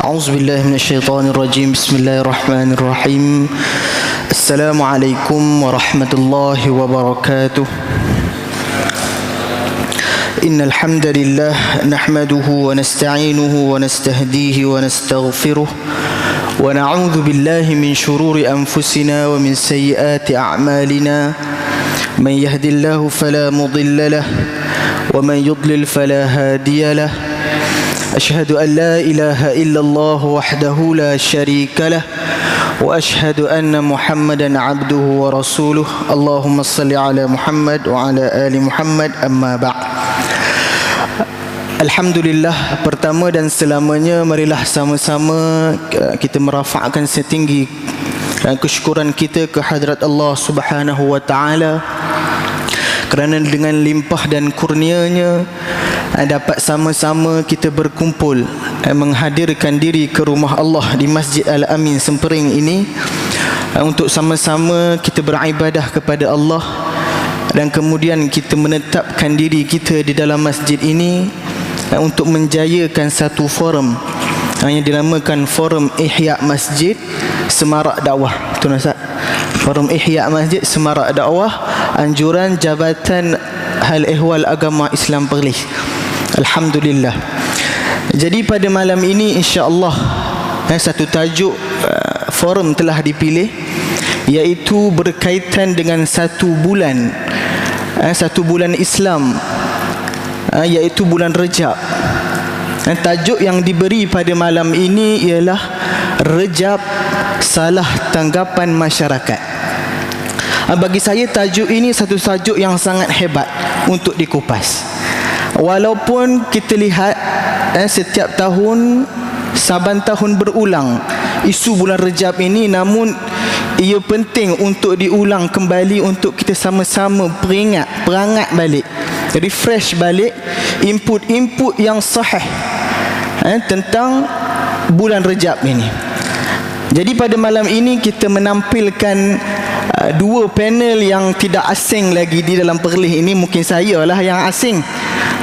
أعوذ بالله من الشيطان الرجيم. بسم الله الرحمن الرحيم. السلام عليكم ورحمة الله وبركاته. إن الحمد لله نحمده ونستعينه ونستهديه ونستغفره ونعوذ بالله من شرور أنفسنا ومن سيئات أعمالنا. من يهد الله فلا مضل له ومن يضلل فلا هادي له. أشهد أن لا إله إلا الله وحده لا شريك له وأشهد أن محمدا عبده ورسوله. اللهم صل على محمد وعلى آل محمد. أما بعد. Alhamdulillah, pertama dan selamanya marilah sama-sama kita merafakkan setinggi kesyukuran kita ke hadrat Allah Subhanahu wa taala kerana dengan limpah dan kurnianya dapat sama-sama kita berkumpul menghadirkan diri ke rumah Allah di Masjid Al-Amin Sempering ini untuk sama-sama kita beribadah kepada Allah dan kemudian kita menetapkan diri kita di dalam masjid ini untuk menjayakan satu forum yang dinamakan Forum Ihya Masjid Semarak Dakwah. Betul tak? Forum Ihya Masjid Semarak Dakwah, anjuran Jabatan Hal Ehwal Agama Islam Perlis. Alhamdulillah. Jadi pada malam ini insya-Allah satu tajuk forum telah dipilih, iaitu berkaitan dengan satu bulan Islam, iaitu bulan Rejab. Tajuk yang diberi pada malam ini ialah Rejab, Salah Tanggapan Masyarakat. Bagi saya tajuk ini satu tajuk yang sangat hebat untuk dikupas. Walaupun kita lihat setiap tahun, saban tahun berulang isu bulan Rejab ini, namun ia penting untuk diulang kembali untuk kita sama-sama perangat balik, refresh balik input-input yang sahih tentang bulan Rejab ini. Jadi pada malam ini kita menampilkan dua panel yang tidak asing lagi di dalam Perlis ini. Mungkin saya lah yang asing,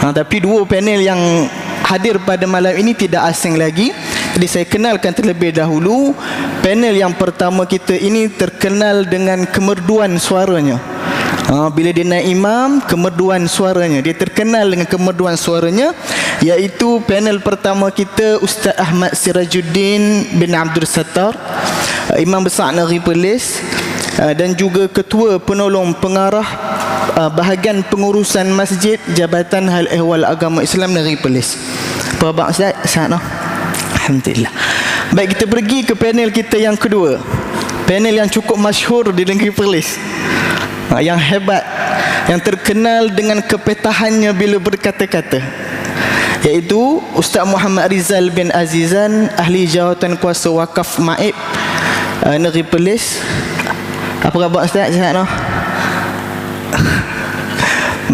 tapi dua panel yang hadir pada malam ini tidak asing lagi. Jadi saya kenalkan terlebih dahulu. Panel yang pertama kita ini terkenal dengan kemerduan suaranya. Bila dia naik imam, kemerduan suaranya, dia terkenal dengan kemerduan suaranya, iaitu panel pertama kita Ustaz Ahmad Sirajuddin bin Abdul Sattar, Imam Besar Negeri Perlis, dan juga Ketua Penolong Pengarah Bahagian Pengurusan Masjid Jabatan Hal Ehwal Agama Islam Negeri Perlis. Apa khabar Ustaz? Sihat no? Alhamdulillah. Baik, kita pergi ke panel kita yang kedua. Panel yang cukup masyhur di Negeri Perlis, yang hebat, yang terkenal dengan kepetahannya bila berkata-kata, iaitu Ustaz Muhammad Rizal bin Azizan, Ahli Jawatan Kuasa Wakaf Maib Negeri Perlis. Apa khabar Ustaz? Sihat no?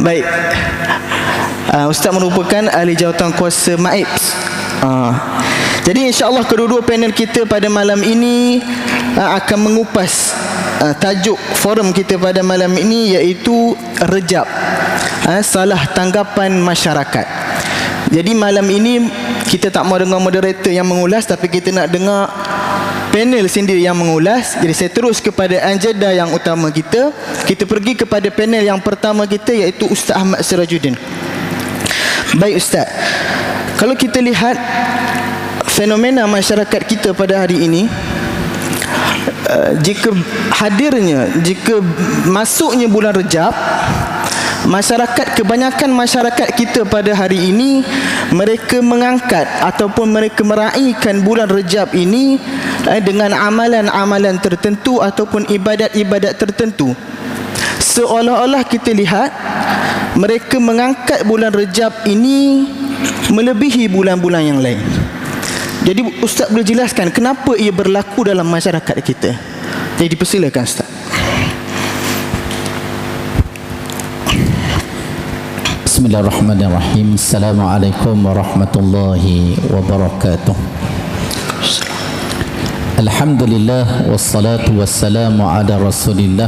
Baik. Ustaz merupakan ahli jawatan kuasa Maib. Jadi insya-Allah kedua-dua panel kita pada malam ini akan mengupas tajuk forum kita pada malam ini, iaitu Rejab, Salah Tanggapan Masyarakat. Jadi malam ini kita tak mau dengar moderator yang mengulas, tapi kita nak dengar panel sendiri yang mengulas. Jadi saya terus kepada agenda yang utama kita. Kita pergi kepada panel yang pertama kita, iaitu Ustaz Ahmad Sirajuddin. Baik Ustaz, kalau kita lihat fenomena masyarakat kita pada hari ini, jika masuknya bulan Rejab, kebanyakan masyarakat kita pada hari ini, mereka mengangkat ataupun mereka meraihkan bulan Rejab ini dengan amalan-amalan tertentu ataupun ibadat-ibadat tertentu. Seolah-olah kita lihat mereka mengangkat bulan Rejab ini melebihi bulan-bulan yang lain. Jadi Ustaz boleh jelaskan kenapa ia berlaku dalam masyarakat kita? Jadi dipersilakan Ustaz. Bismillahirrahmanirrahim. Assalamualaikum warahmatullahi wabarakatuh. Alhamdulillah, wassalatu wassalamu ala Rasulillah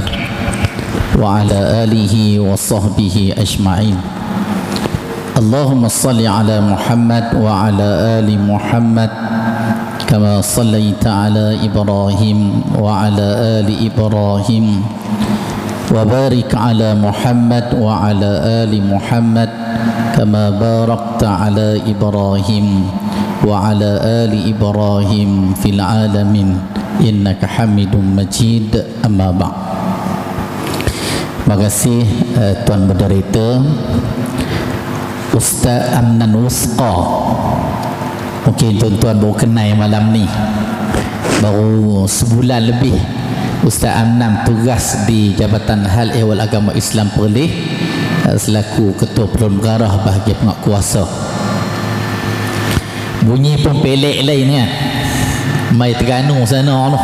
wa ala alihi wa sahbihi ajma'in. Allahumma salli ala Muhammad wa ala ali Muhammad كما صليت على إبراهيم وعلى آل إبراهيم وبارك على محمد وعلى آل محمد كما باركت على إبراهيم وعلى آل إبراهيم في العالمين إنك حميد مجيد. أما بعد. Terima kasih Tuan Moderator Ustaz Amnan Wusqa. Mungkin tuan-tuan baru kenal malam ni, baru sebulan lebih Ustaz Amnan tugas di Jabatan Hal Ehwal Agama Islam Perlis selaku Ketua Peron Garah bahagian penguatkuasa. Bunyi pun pelek lain kan, mai Terengganu sana tu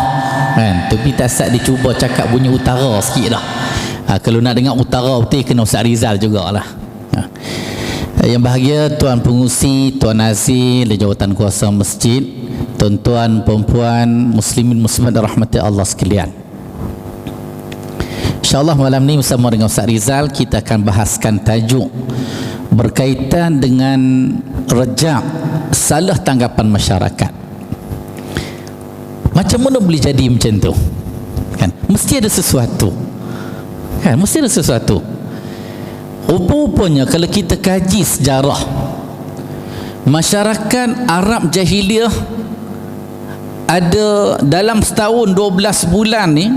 kan, tapi tak sat dia cuba cakap bunyi utara sikit dah. Kalau nak dengar utara betul kena Ustaz Rizal jugalah. Yang bahagia Tuan Pengurusi, Tuan Azir dari Jawatan Kuasa Masjid, tuan-tuan, perempuan, muslimin muslimat rahmati Allah sekalian. InsyaAllah malam ni bersama dengan Ustaz Rizal kita akan bahaskan tajuk berkaitan dengan rejak salah tanggapan masyarakat. Macam mana boleh jadi macam tu? Kan? Mesti ada sesuatu. Kan? Mesti ada sesuatu. Rupa-rupanya kalau kita kaji sejarah masyarakat Arab Jahiliyah, ada dalam setahun 12 bulan ni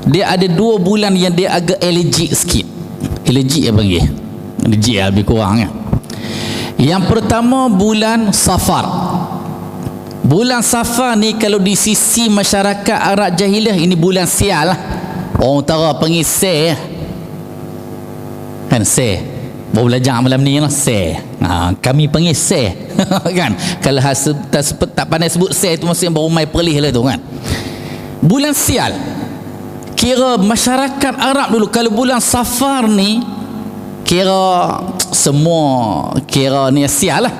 dia ada 2 bulan yang dia agak allergic sikit. Allergic apa panggil? Allergic lebih kurang ya. Yang pertama bulan Safar. Bulan Safar ni kalau di sisi masyarakat Arab Jahiliyah ini bulan sial lah. Orang utara panggil kan baru belajar malam ni lah kami panggil kan, kalau tak pandai sebut tu maksudnya baru mai Perlis lah tu kan. Bulan sial, kira masyarakat Arab dulu kalau bulan Safar ni kira semua kira ni sial lah,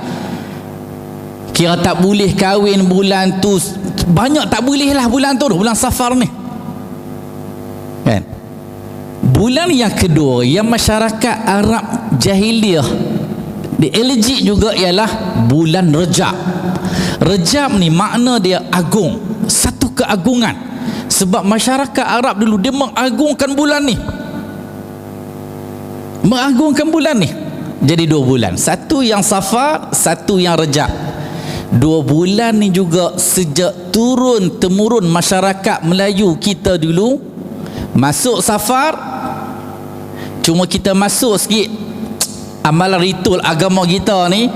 kira tak boleh kahwin bulan tu, banyak tak boleh lah bulan tu, bulan Safar ni kan. Bulan yang kedua yang masyarakat Arab Jahiliyah dielejik juga ialah bulan Rejab. Rejab ni makna dia agung, satu keagungan, sebab masyarakat Arab dulu dia mengagungkan bulan ni, mengagungkan bulan ni. Jadi 2 bulan, satu yang Safar, satu yang Rejab. 2 bulan ni juga sejak turun temurun masyarakat Melayu kita dulu masuk Safar. Cuma kita masuk sikit amalan ritual agama kita ni,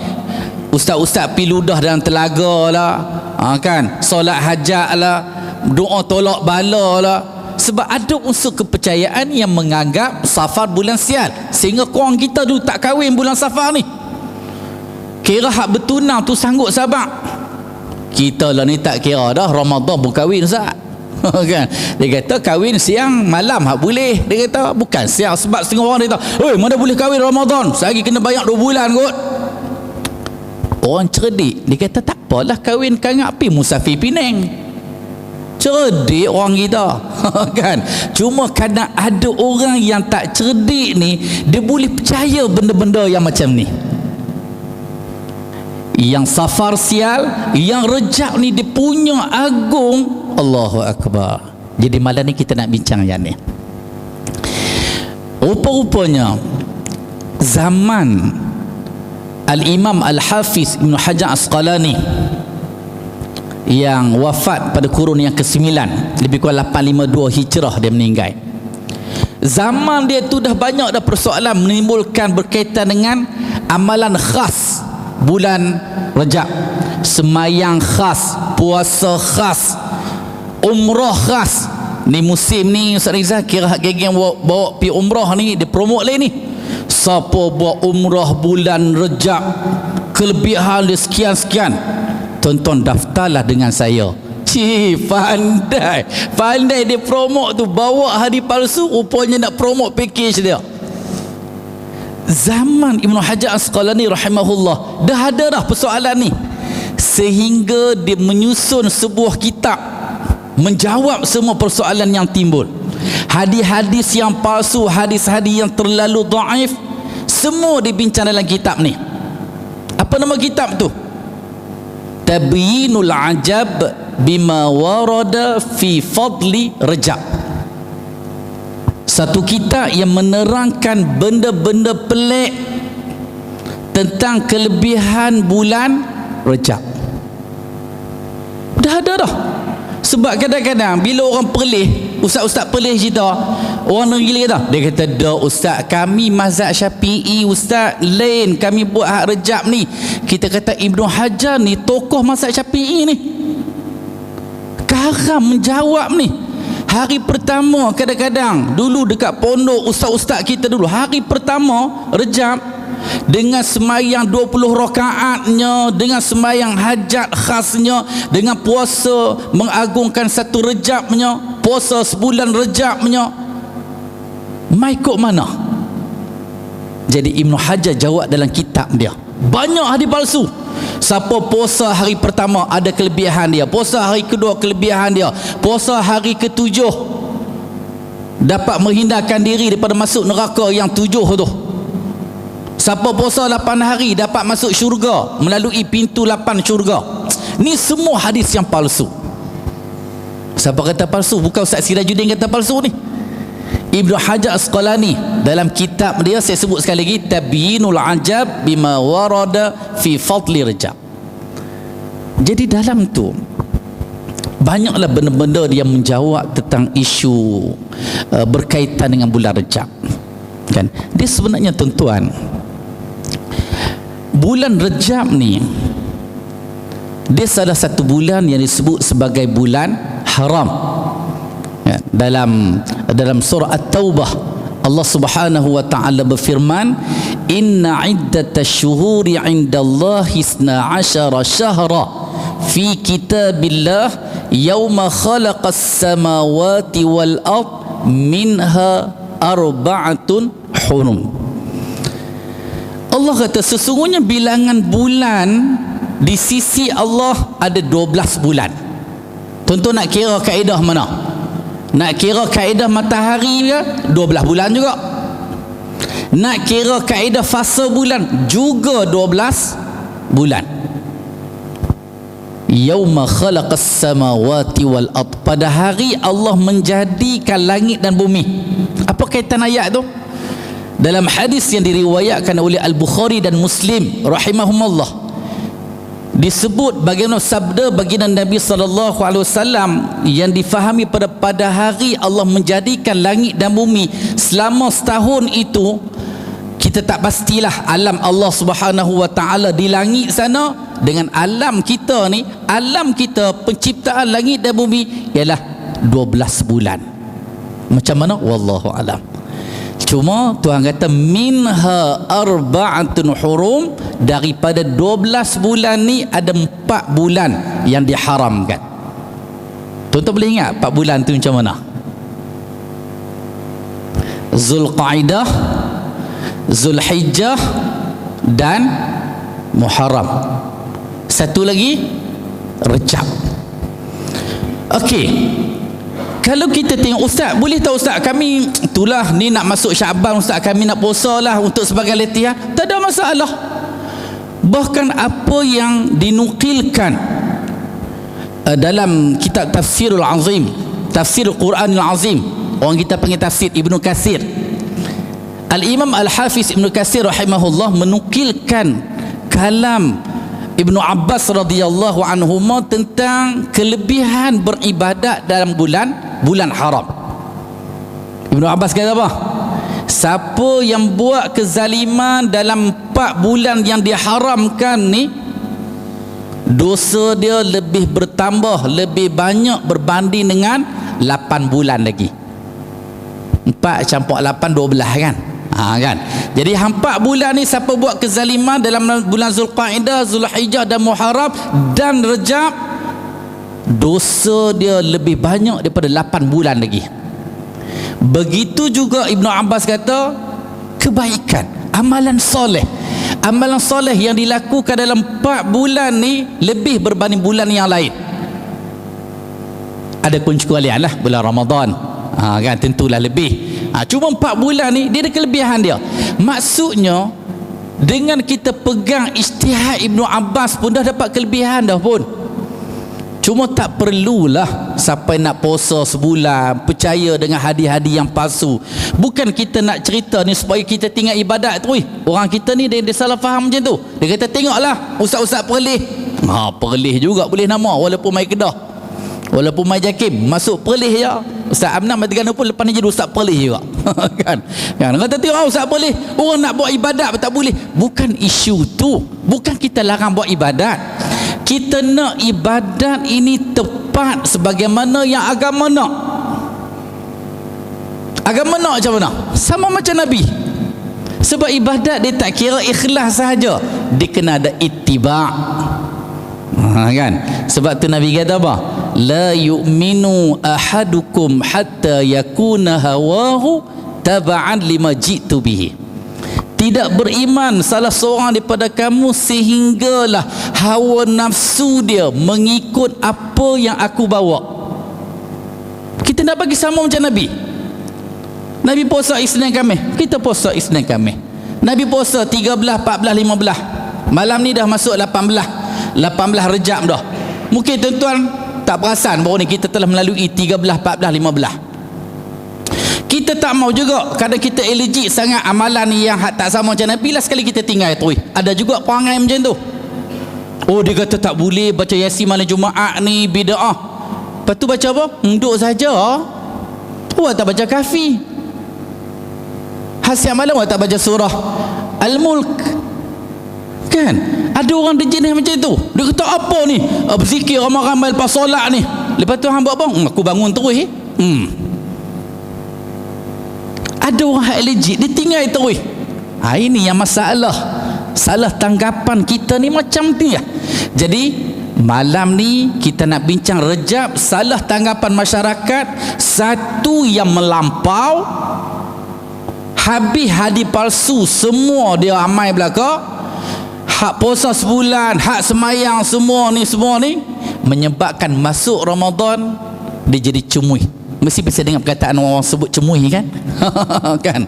ustaz-ustaz pi ludah dalam telaga lah, kan, solat hajat lah, doa tolak bala lah, sebab ada unsur kepercayaan yang menganggap Safar bulan sial, sehingga korang kita dulu tak kahwin bulan Safar ni. Kira hak bertunang tu sanggup sabar. Kita lah ni tak kira dah Ramadan berkahwin ustaz. Kan, dia kata kahwin siang malam hak boleh, dia kata bukan siang, sebab setengah orang dia kata oi mana boleh kahwin Ramadan, sehari kena bayar 2 bulan kot. Orang cerdik dia kata tak apalah kahwin kangak pi musafir Penang. Cerdik orang kita kan. Cuma kadang ada orang yang tak cerdik ni, dia boleh percaya benda-benda yang macam ni. Yang Safar sial, yang Rejab ni dia punya agung. Allahu Akbar. Jadi malam ni kita nak bincang yang ni. Rupa-rupanya zaman Al-Imam Al-Hafiz Ibn Hajar Asqalani yang wafat pada kurun yang ke-9, lebih kurang 852 Hijrah dia meninggal. Zaman dia tu dah banyak dah persoalan menimbulkan berkaitan dengan amalan khas bulan Rejab, semayang khas, puasa khas, umrah khas. Ni musim ni Ustaz Rizal kira hak geng bawa pi umrah ni dia promote lain ni. Siapa buat umrah bulan Rejab kelebihan dia sekian-sekian, tonton daftarlah dengan saya. Pandai dia promote tu, bawa hadis palsu, rupanya nak promote package dia. Zaman Ibn Hajar Asqalani rahimahullah dah ada dah persoalan ni, sehingga dia menyusun sebuah kitab menjawab semua persoalan yang timbul. Hadis-hadis yang palsu, hadis-hadis yang terlalu dhaif, semua dibincang dalam kitab ni. Apa nama kitab tu? tabyinul ajab bima warada fi fadli Rajab. Satu kitab yang menerangkan benda-benda pelik tentang kelebihan bulan Rajab. Dah ada dah. Sebab kadang-kadang bila orang perlih, ustaz-ustaz perlih cerita, orang negeri kata, dia kata, dah ustaz, kami mazhab Syafi'i ustaz, lain kami buat hak Rajab ni. Kita kata Ibnu Hajar ni tokoh mazhab Syafi'i ni. Karam menjawab ni. Hari pertama kadang-kadang dulu dekat pondok ustaz-ustaz kita dulu, hari pertama Rajab, dengan semayang 20 rakaatnya, dengan semayang hajat khasnya, dengan puasa mengagungkan satu Rajabnya, puasa sebulan Rajabnya, mai kok mana? Jadi Ibnu Hajar jawab dalam kitab dia, banyak hadis palsu. Siapa puasa hari pertama ada kelebihan dia, puasa hari kedua kelebihan dia, puasa hari ketujuh dapat menghindarkan diri daripada masuk neraka yang 7 tu. Siapa puasa 8 hari dapat masuk syurga melalui pintu 8 syurga. Ni semua hadis yang palsu. Siapa kata palsu? Bukan Ustaz Sirajuddin kata palsu ni. Ibnu Hajar Asqalani dalam kitab dia, saya sebut sekali lagi, Tabyinul Ajab bima warada fi fadli Rajab. Jadi dalam tu banyaklah benda-benda yang menjawab tentang isu berkaitan dengan bulan Rajab. Kan? Dia sebenarnya tuan-tuan, bulan Rajab ni dia salah satu bulan yang disebut sebagai bulan haram. Ya, dalam surah At-Taubah Allah Subhanahu wa taala berfirman, inna iddatash syuhuri 'indallahi 12 syahra fi kitabillah yauma khalaqas samawati wal ard minha arba'atun hurum. Allah kata sesungguhnya bilangan bulan di sisi Allah ada 12 bulan. Tuan-tuan nak kira kaedah mana? Nak kira kaedah matahari ke? 12 bulan juga. Nak kira kaedah fasa bulan juga 12 bulan. Yauma khalaqas samawati wal ard, pada hari Allah menjadikan langit dan bumi. Apa kaitan ayat tu? Dalam hadis yang diriwayatkan oleh Al-Bukhari dan Muslim rahimahumullah, disebut bagaimana sabda baginda Nabi sallallahu alaihi wasallam yang difahami pada hari Allah menjadikan langit dan bumi. Selama setahun itu kita tak pastilah alam Allah Subhanahu wa taala di langit sana dengan alam kita ni, alam kita penciptaan langit dan bumi ialah 12 bulan. Macam mana? Wallahu alam. Cuma Tuhan kata minha arba'atun hurum, daripada 12 bulan ni ada 4 bulan yang diharamkan. Tuan-tuan boleh ingat 4 bulan tu macam mana? Zulqaidah, Zulhijjah dan Muharram. Satu lagi Rajab. Okey, kalau kita tengok, ustaz boleh tak ustaz, kami itulah ni nak masuk Syaban ustaz, kami nak puasa lah untuk sebagai latihan, tak ada masalah. Bahkan apa yang dinukilkan dalam kitab Tafsirul Azim, Tafsirul Quranul Azim, orang kita panggil tafsir Ibnu Katsir, Al-Imam Al-Hafiz Ibnu Katsir rahimahullah menukilkan kalam Ibnu Abbas radhiyallahu anhuma tentang kelebihan beribadat dalam bulan haram. Ibnu Abbas kata apa? Siapa yang buat kezaliman dalam 4 bulan yang diharamkan ni, dosa dia lebih bertambah, lebih banyak berbanding dengan 8 bulan lagi. 4 campur 8, 12 kan? Kan? Jadi 4 bulan ni siapa buat kezaliman dalam bulan Zulqaidah, Zulhijjah dan Muharram dan Rajab, dosa dia lebih banyak daripada 8 bulan lagi. Begitu juga Ibnu Abbas kata kebaikan, amalan soleh, amalan soleh yang dilakukan dalam 4 bulan ni lebih berbanding bulan yang lain. Ada pengecualian lah, bulan Ramadan kan tentulah lebih. Cuma 4 bulan ni dia ada kelebihan dia. Maksudnya Dengan kita pegang ijtihad Ibnu Abbas pun dah dapat kelebihan dah pun. Cuma tak perlulah sampai nak puasa sebulan, percaya dengan hadis-hadis yang palsu. Bukan kita nak cerita ni supaya kita tinggal ibadat tu. Orang kita ni dia salah faham macam tu. Dia kata tengoklah ustaz-ustaz perlih. Perlih juga boleh nama walaupun mai Kedah. Walaupun mai Jakim, masuk perlih je. Ustaz Amnam mati gana pun lepas ni jadi ustaz perlih juga. kan? Kata tengok ustaz perlih, orang nak buat ibadat tak boleh. Bukan isu tu. Bukan kita larang buat ibadat. Kita nak ibadat ini tepat sebagaimana yang agama nak. Agama nak macam mana? Sama macam Nabi. Sebab ibadat dia tak kira ikhlas sahaja, dia kena ada ittiba'. Kan? Sebab tu Nabi kata apa? La yu'minu ahadukum hatta yakuna hawahu taba'an lima jitu bihi. Tidak beriman salah seorang daripada kamu sehinggalah hawa nafsu dia mengikut apa yang aku bawa. Kita nak bagi sama macam Nabi. Nabi puasa Isnin Khamis, kita puasa Isnin Khamis. Nabi puasa 13, 14, 15. Malam ni dah masuk 18 Rejab dah. Mungkin tuan-tuan tak perasan bahawa ni kita telah melalui 13, 14, 15. Kita tak mau juga kadang kita allergic sangat amalan yang tak sama macam Nabi, lah sekali kita tinggal tu. Ada juga perangai macam tu. Oh, dia kata tak boleh baca Yasin malam Jumaat ni, bid'ah. Lepas tu baca apa? Duduk saja. Awak tak baca kafi. Hasil malam awak tak baca surah Al-Mulk. Kan? Ada orang dia jenis macam tu. Dia kata apa ni? Berzikir ramai-ramai lepas solat ni. Lepas tu hang buat apa? Aku bangun terus. Ada orang allergic, dia tinggal terus. Ini yang masalah. Salah tanggapan kita ni macam ni ya. Jadi malam ni kita nak bincang Rejab. Salah tanggapan masyarakat. Satu yang melampau, habis hadis palsu semua dia amai belaka. Hak puasa sebulan, hak semayang semua ni menyebabkan masuk Ramadan dia jadi cemui. Mesti bisa dengar perkataan orang sebut cemui kan? kan?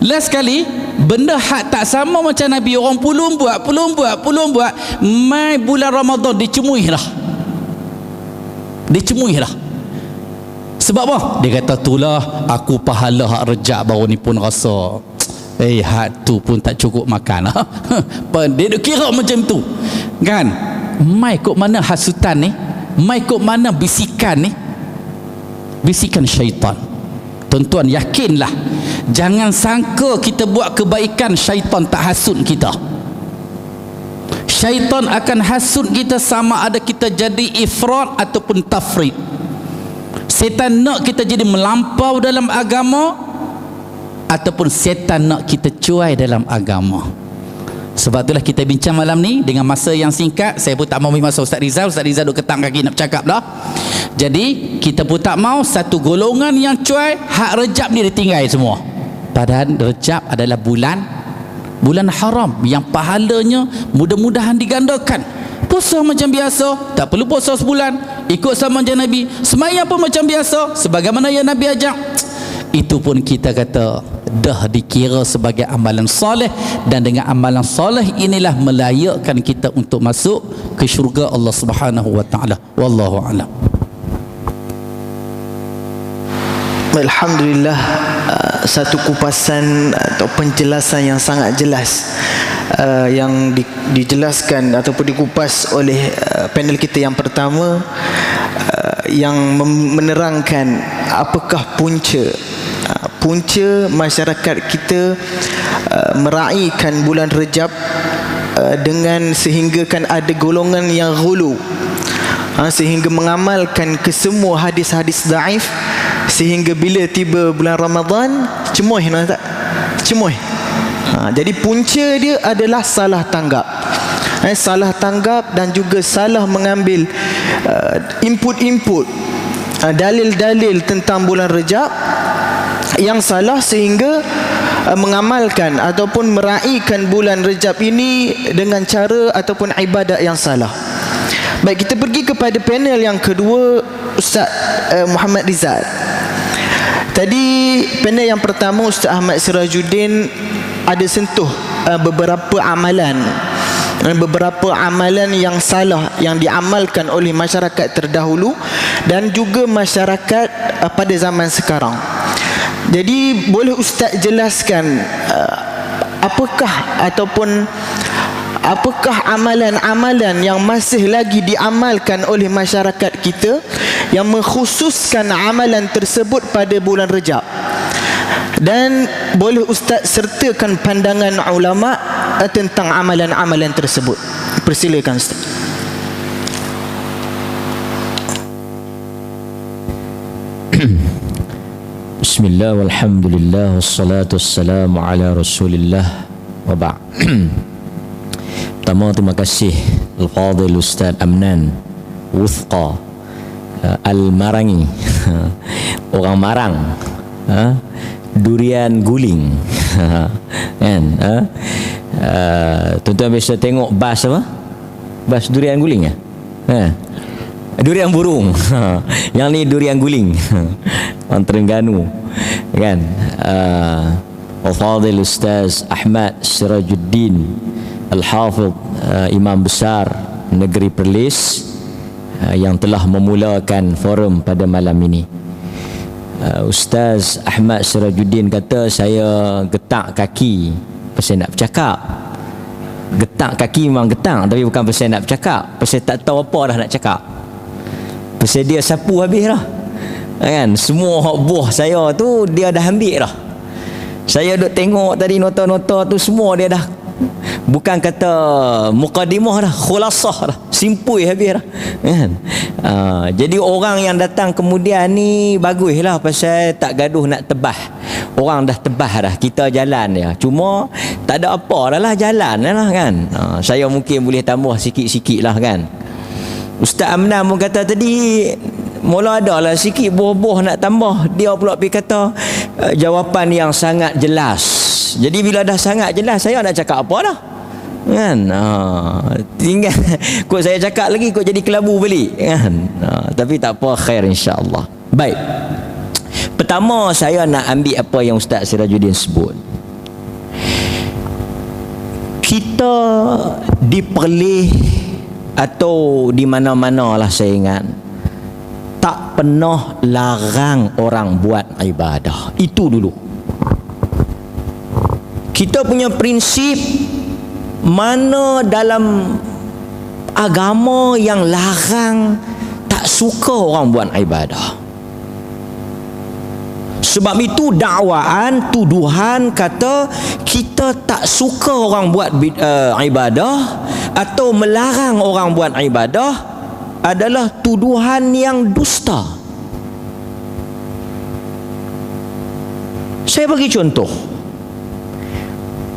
Last sekali benda hak tak sama macam Nabi, orang pulung buat mai bulan Ramadan dicemui dah. Sebab apa? Dia kata itulah aku pahala hak Rejab baru ni pun rasa hak tu pun tak cukup makan. Dia kira macam tu kan? Mai kok mana hasutan ni, mai kok mana bisikan ni, bisikan syaitan. Tuan-tuan yakinlah, jangan sangka kita buat kebaikan syaitan tak hasut kita. Syaitan akan hasut kita sama ada kita jadi ifrat ataupun tafrid. Setan nak kita jadi melampau dalam agama, ataupun setan nak kita cuai dalam agama. Sebab itulah kita bincang malam ni dengan masa yang singkat. Saya pun tak mau ambil masa Ustaz Rizal duk ketang kaki nak bercakap dah. Jadi kita pun tak mau satu golongan yang cuai hak Rejab ni ditinggal semua. Padahal Rejab adalah bulan haram yang pahalanya mudah-mudahan digandakan. Puasa macam biasa, tak perlu puasa sebulan, ikut sama macam Nabi. Semayang pun macam biasa sebagaimana yang Nabi ajak. Itu pun kita kata dah dikira sebagai amalan soleh, dan dengan amalan soleh inilah melayakkan kita untuk masuk ke syurga Allah Subhanahu wa taala. Wallahu a'lam. Alhamdulillah, satu kupasan atau penjelasan yang sangat jelas yang dijelaskan ataupun dikupas oleh panel kita yang pertama, yang menerangkan apakah punca masyarakat kita meraihkan bulan Rejab dengan sehinggakan ada golongan yang ghulu, sehingga mengamalkan kesemua hadis-hadis daif, sehingga bila tiba bulan Ramadan cemoh. Jadi punca dia adalah salah tanggap, dan juga salah mengambil input dalil-dalil tentang bulan Rejab yang salah, sehingga mengamalkan ataupun meraihkan bulan Rejab ini dengan cara ataupun ibadat yang salah. Baik, kita pergi kepada panel yang kedua, Ustaz Muhammad Rizal. Tadi panel yang pertama Ustaz Ahmad Sirajuddin ada sentuh beberapa amalan yang salah yang diamalkan oleh masyarakat terdahulu dan juga masyarakat pada zaman sekarang. Jadi boleh Ustaz jelaskan apakah amalan-amalan yang masih lagi diamalkan oleh masyarakat kita yang mengkhususkan amalan tersebut pada bulan Rejab? Dan boleh Ustaz sertakan pandangan ulama tentang amalan-amalan tersebut. Persilakan Ustaz. Bismillah walhamdulillah wassalatu wassalamu ala rasulillah wa ba'd. Pertama, terima kasih Al-Fadhil Ustaz Amnan Wuthqa Al-Marangi orang Marang, durian guling. Kan? Tuan-tuan biasa tengok bas apa? Bas durian guling ya? Durian burung. Yang ni durian guling. Orang Terengganu. Kan? Al-Fadhil Ustaz Ahmad Sirajuddin Al-Hafidh, Imam Besar Negeri Perlis, yang telah memulakan forum pada malam ini. Ustaz Ahmad Sirajuddin kata saya getak kaki pasal nak bercakap. Getak kaki memang getak, tapi bukan pasal nak bercakap, pasal tak tahu apa dah nak cakap. Pasal dia sapu habis dah. Kan? Semua buah saya tu dia dah ambil dah. Saya duk tengok tadi nota-nota tu semua dia dah, bukan kata mukadimah dah, khulasah dah, simpui habis dah. Kan? Jadi orang yang datang kemudian ni baguslah, pasal tak gaduh nak tebah. Orang dah tebah dah, kita jalan ya. Cuma tak ada apa dah lah, jalan lah kan. Saya mungkin boleh tambah sikit-sikit lah kan. Ustaz Amnan pun kata tadi mula ada lah sikit buah-buah nak tambah. Dia pula pergi kata jawapan yang sangat jelas. Jadi bila dah sangat jelas, saya nak cakap apa dah? Kan? Tinggal kot saya cakap lagi kot jadi kelabu balik kan. Tapi tak apa, khair insya-Allah. Baik. Pertama saya nak ambil apa yang Ustaz Sirajuddin sebut. Kita di Perlis atau di mana-mana lah saya ingat, tak pernah larang orang buat ibadah. Itu dulu. Kita punya prinsip, mana dalam agama yang larang, tak suka orang buat ibadah. Sebab itu dakwaan, tuduhan kata kita tak suka orang buat ibadah atau melarang orang buat ibadah adalah tuduhan yang dusta. Saya bagi contoh.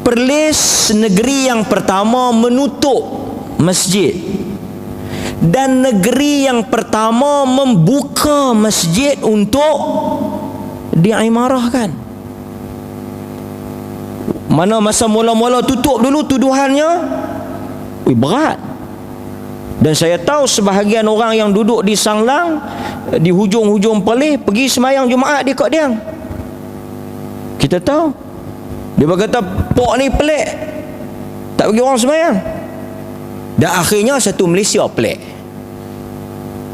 Perlis negeri yang pertama menutup masjid, dan negeri yang pertama membuka masjid untuk diimarahkan. Mana masa mula-mula tutup dulu tuduhannya berat. Dan saya tahu sebahagian orang yang duduk di Sanglang, di hujung-hujung Perlis, pergi semayang Jumaat di Kok Diang. Kita tahu. Dia berkata, pok ni pelik, tak bagi orang semayang. Dan akhirnya satu Malaysia pelik,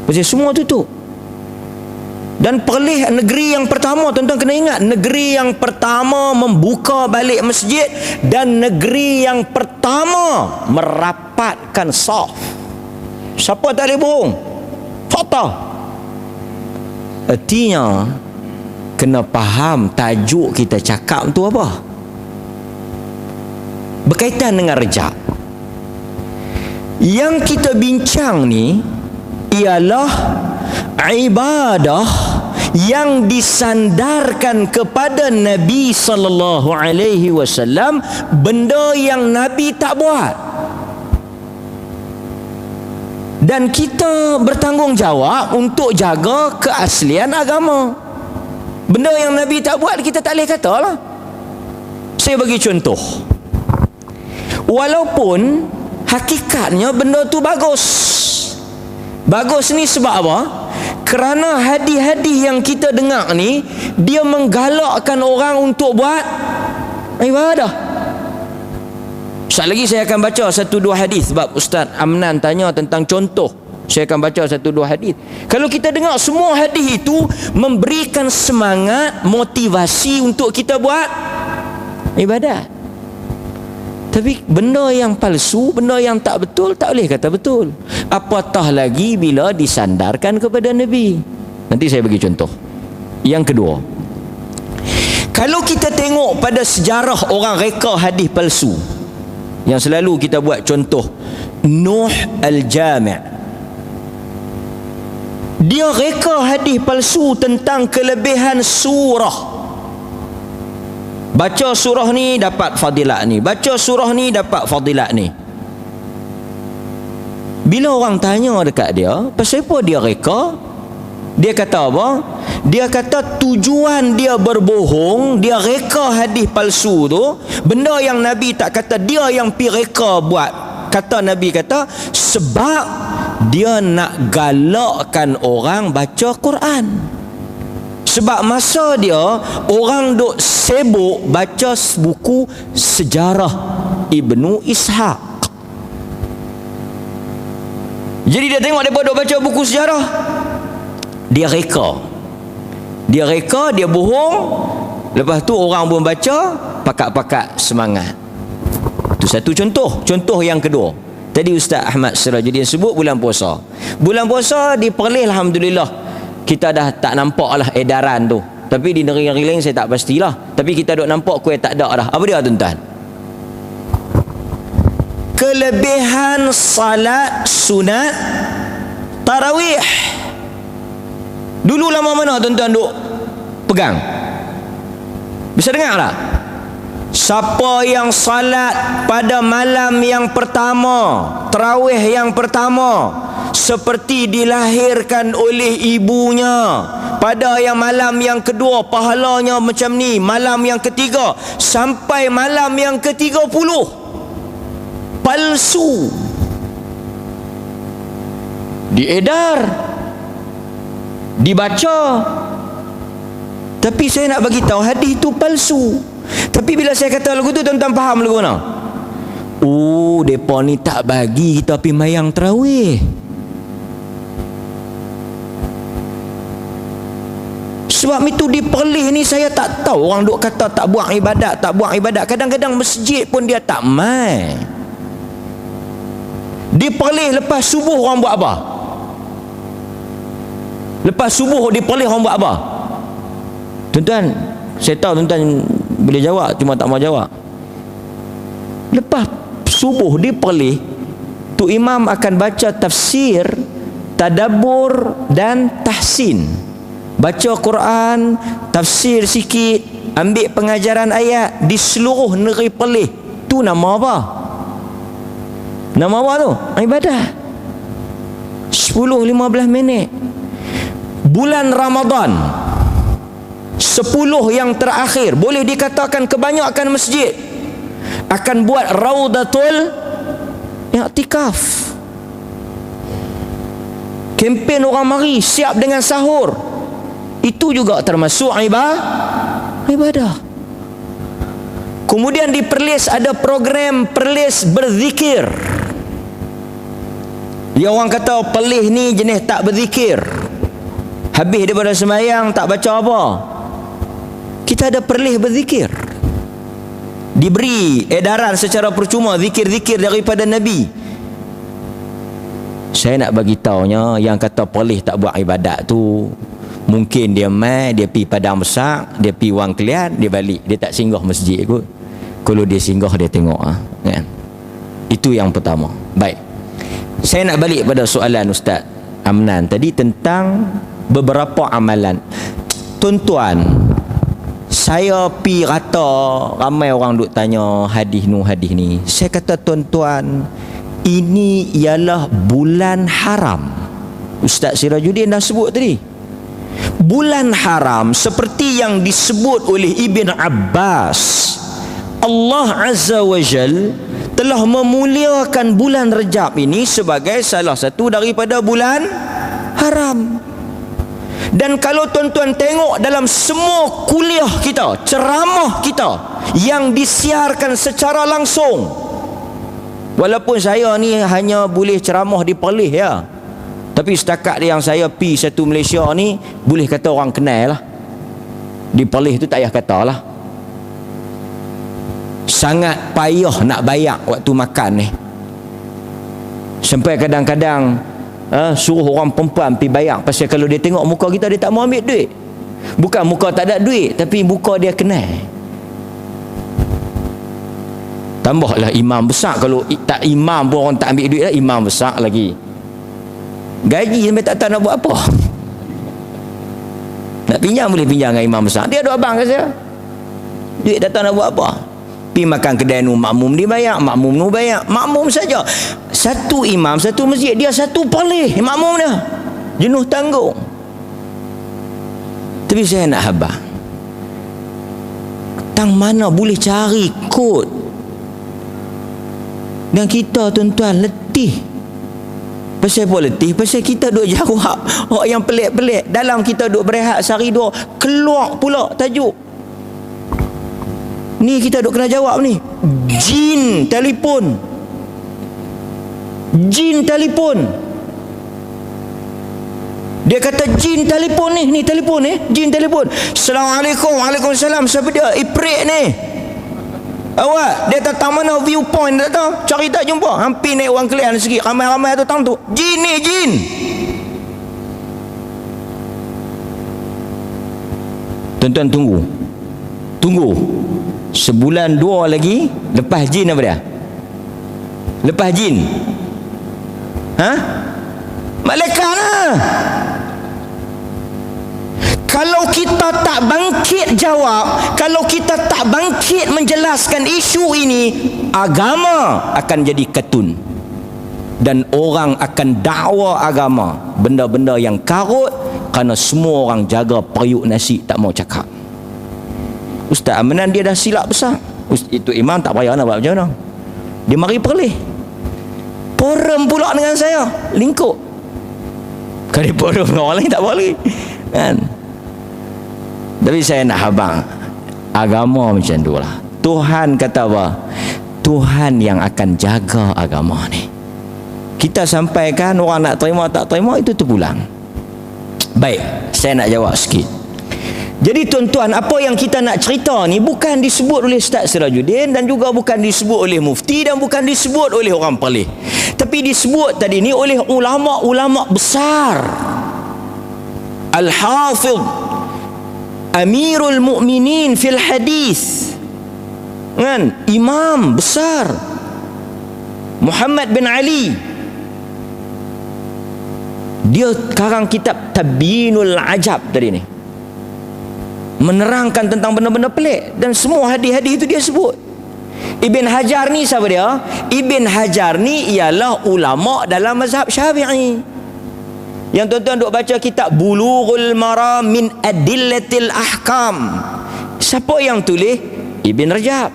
pasal semua tutup. Dan Perlis negeri yang pertama, tuan-tuan kena ingat, negeri yang pertama membuka balik masjid, dan negeri yang pertama merapatkan saf. Siapa tak boleh bohong? Fakta. Artinya kena faham tajuk kita cakap tu apa. Berkaitan dengan Rejab. Yang kita bincang ni ialah ibadah yang disandarkan kepada Nabi sallallahu alaihi wasallam, benda yang Nabi tak buat. Dan kita bertanggungjawab untuk jaga keaslian agama. Benda yang Nabi tak buat kita tak boleh kata lah. Saya bagi contoh. Walaupun hakikatnya benda tu bagus. Bagus ni sebab apa? Kerana hadis-hadis yang kita dengar ni, dia menggalakkan orang untuk buat ibadah. Sekali lagi saya akan baca satu dua hadis sebab Ustaz Amnan tanya tentang contoh. Saya akan baca satu dua hadis. Kalau kita dengar semua hadis itu memberikan semangat, motivasi untuk kita buat ibadat. Tapi benda yang palsu, benda yang tak betul, tak boleh kata betul. Apatah lagi bila disandarkan kepada Nabi. Nanti saya bagi contoh. Yang kedua, kalau kita tengok pada sejarah orang reka hadis palsu, yang selalu kita buat contoh, Nuh Al-Jami', dia reka hadis palsu tentang kelebihan surah. Baca surah ni dapat fadilat ni, baca surah ni dapat fadilat ni. Bila orang tanya dekat dia, pasal apa dia reka? Dia kata apa? Dia kata tujuan dia berbohong, dia reka hadis palsu tu, benda yang Nabi tak kata, dia yang pi reka buat. Kata Nabi kata sebab dia nak galakkan orang baca Quran. Sebab masa dia orang duk sibuk baca buku sejarah Ibnu Ishaq. Jadi dia tengok mereka duk baca buku sejarah, dia reka, dia bohong. Lepas tu orang pun baca, pakat-pakat semangat. Itu satu contoh. Contoh yang kedua, tadi Ustaz Ahmad Sirajuddin sebut bulan puasa. Bulan puasa di Perlis alhamdulillah kita dah tak nampak lah edaran tu. Tapi di negeri-negeri lain saya tak pastilah. Tapi kita duk nampak kuih tak ada dah. Apa dia tuan-tuan? Kelebihan salat sunat tarawih. Dulu lama mana tuan-tuan duk pegang? Bisa dengar tak? Siapa yang salat pada malam yang pertama, tarawih yang pertama, seperti dilahirkan oleh ibunya, pada yang malam yang kedua pahalanya macam ni, malam yang ketiga sampai malam yang ke-30, palsu, diedar, dibaca. Tapi saya nak bagi tahu hadis itu palsu. Tapi bila saya kata lagu tu, tuan-tuan faham lagu mana? Oh, depa ni tak bagi kita pergi mayang tarawih. Sebab itu di Perlis ni saya tak tahu orang duk kata tak buat ibadat, tak buat ibadat. Kadang-kadang masjid pun dia tak mai. Di Perlis lepas subuh orang buat apa? Lepas subuh di Perlis orang buat apa? Tuan-tuan, saya tahu tuan-tuan boleh jawab, cuma tak mau jawab. Lepas subuh di Perlis tu imam akan baca tafsir, tadabbur dan tahsin. Baca Quran, tafsir sikit, ambil pengajaran ayat di seluruh negeri Perlis. Tu nama apa? Nama apa tu? Ibadah. 10-15 minit. Bulan Ramadan 10 yang terakhir, boleh dikatakan kebanyakan masjid akan buat raudatul i'tikaf. Kempen orang mari siap dengan sahur. Itu juga termasuk ibadah. Kemudian di Perlis ada program Perlis berzikir. Dia orang kata Perlis ni jenis tak berzikir. Habis daripada sembahyang tak baca apa. Kita ada Perlis berzikir. Diberi edaran secara percuma zikir-zikir daripada Nabi. Saya nak bagi taunya yang kata Perlis tak buat ibadat tu, mungkin dia mai, dia pergi padang besar, dia pergi Wang Kelian, dia balik, dia tak singgah masjid kot. Kalau dia singgah dia tengok kan. Itu yang pertama. Baik. Saya nak balik pada soalan Ustaz Amnan tadi tentang beberapa amalan. Tuan-tuan, saya pi rata ramai orang duk tanya hadis ni. Saya kata tuan-tuan, ini ialah bulan haram. Ustaz Sirajuddin dah sebut tadi. Bulan haram seperti yang disebut oleh Ibn Abbas. Allah Azza wa Jal telah memuliakan bulan Rejab ini sebagai salah satu daripada bulan haram. Dan kalau tuan-tuan tengok dalam semua kuliah kita, ceramah kita yang disiarkan secara langsung, Walaupun saya ni hanya boleh ceramah di Perlis ya, tapi setakat yang saya pi satu Malaysia ni, boleh kata orang kenal lah. Di Perlis tu tak payah kata lah. Sangat payah nak bayar waktu makan ni. Sampai kadang-kadang suruh orang perempuan pergi bayar, pasal kalau dia tengok muka kita, dia tak mau ambil duit. Bukan muka tak ada duit, tapi muka dia kenal. Tambahlah imam besar. Kalau tak imam pun orang tak ambil duit lah, imam besar lagi. Gaji sampai tak tahu nak buat apa. Nak pinjam boleh pinjam dengan imam besar. Dia ada abang ke saya, duit tak tahu nak buat apa. Pergi makan kedai nu, makmum dibayar, makmum nu bayar. Makmum saja. Satu imam, satu masjid, dia satu Perlis makmum dia. Jenuh tanggung. Tapi saya nak habang, tang mana boleh cari kod. Dan kita tuan-tuan letih. Pasal apa letih? Pasal kita duk jawab orang yang pelik-pelik. Dalam kita duk berehat sehari dua, keluar pula tajuk ni, kita duk kena jawab ni. Jin telefon. Jin telefon. Dia kata jin telefon ni telefon ni, jin telefon. Assalamualaikum. Waalaikumsalam. Siapa dia? Iprik ni. Awak, dia datang mana viewpoint tak tahu, cari tak jumpa. Hampir naik orang kalian sikit, ramai-ramai tu tang tu. Jin ni, jin. Tuan-tuan tunggu sebulan dua lagi, lepas jin apa dia? Lepas jin malaikat lah. Kalau kita tak bangkit jawab, kalau kita tak bangkit menjelaskan isu ini, agama akan jadi kartun. Dan orang akan dakwa agama benda-benda yang karut, kerana semua orang jaga periuk nasi, tak mau cakap. Ustaz Amanan dia dah silap besar. Itu imam tak payah nak buat macam mana. Dia mari Perlis, forum pula dengan saya, lingkup. Kalau dia forum dengan orang lain tak boleh kan. Tapi saya nak habang, agama macam tu lah. Tuhan kata apa? Tuhan yang akan jaga agama ni. Kita sampaikan, orang nak terima tak terima, itu terpulang. Baik, saya nak jawab sikit. Jadi tuan-tuan, apa yang kita nak cerita ni bukan disebut oleh Ustaz Sirajuddin, dan juga bukan disebut oleh mufti, dan bukan disebut oleh orang Perlis, tapi disebut tadi ni oleh ulama-ulama besar. Al-Hafidh Amirul Mukminin fil Hadis, kan, imam besar Muhammad bin Ali. Dia karang kitab Tabyinul Ajab tadi ni, menerangkan tentang benda-benda pelik, dan semua hadis-hadis itu dia sebut. Ibn Hajar ni siapa dia? Ibn Hajar ni ialah ulama dalam mazhab Syafi'i. Yang tuan-tuan duk baca kitab Bulughul Maram min Adillatil Ahkam, siapa yang tulis? Ibn Rajab,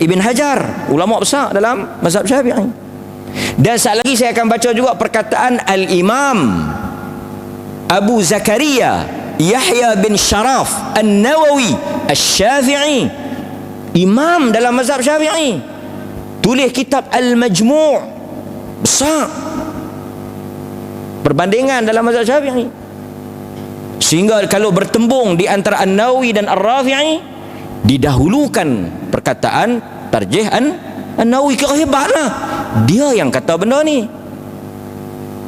Ibn Hajar, ulama besar dalam mazhab Syafi'i. Dan sekali lagi saya akan baca juga perkataan Al-Imam Abu Zakaria Yahya bin Sharaf An-Nawawi Asy-Syafi'i, imam dalam mazhab Syafi'i, tulis kitab Al-Majmu', besar perbandingan dalam mazhab Syafi'i. Sehingga kalau bertembung di antara An-Nawawi dan Ar-Rafi'i, didahulukan perkataan tarjih An-Nawawi. Kira hebatlah, dia yang kata benda ni,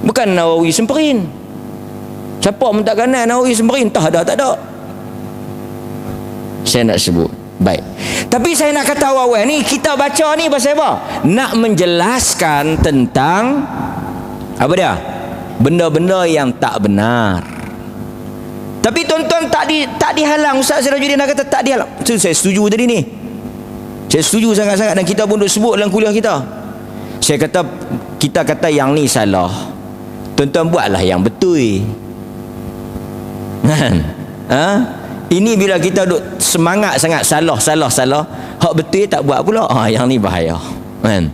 bukan Nawawi semperin. Siapa minta kanan Nawawi semperin? Tak ada. Saya nak sebut. Baik. Tapi saya nak kata awal-awal ni, kita baca ni pasal apa? Nak menjelaskan tentang apa dia? Benda-benda yang tak benar. Tapi tuan-tuan tak dihalang. Ustaz Sirajuddin nak kata tak dihalang. Itu saya setuju tadi ni. Saya setuju sangat-sangat, dan kita pun duk sebut dalam kuliah kita. Saya kata, kita kata yang ni salah, tuan-tuan buatlah yang betul. Kan? Ini bila kita duk semangat sangat salah, hak betul tak buat pula, yang ni bahaya. Kan?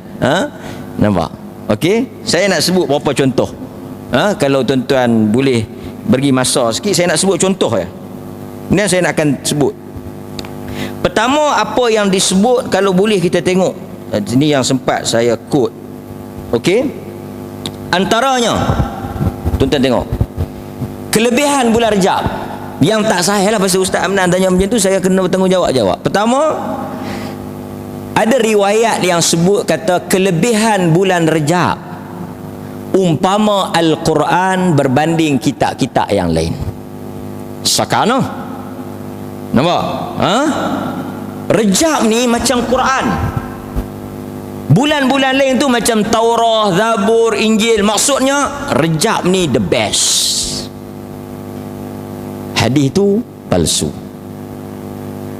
Nampak? Okey, saya nak sebut beberapa contoh. Kalau tuan-tuan boleh bagi masa sikit, saya nak sebut contoh ya. Kemudian saya nak akan sebut. Pertama, apa yang disebut, kalau boleh kita tengok. Ini yang sempat saya quote. Okey? Antaranya, tuan-tuan tengok. Kelebihan bulan Rejab yang tak sahih lah. Pasal Ustaz Amnan tanya macam tu, saya kena bertanggungjawab. Pertama, ada riwayat yang sebut kata kelebihan bulan Rejab umpama Al-Quran berbanding kitab-kitab yang lain. Sakana. Nampak? Rejab ni macam Quran. Bulan-bulan lain tu macam Taurah, Zabur, Injil. Maksudnya Rejab ni the best. Hadis tu palsu.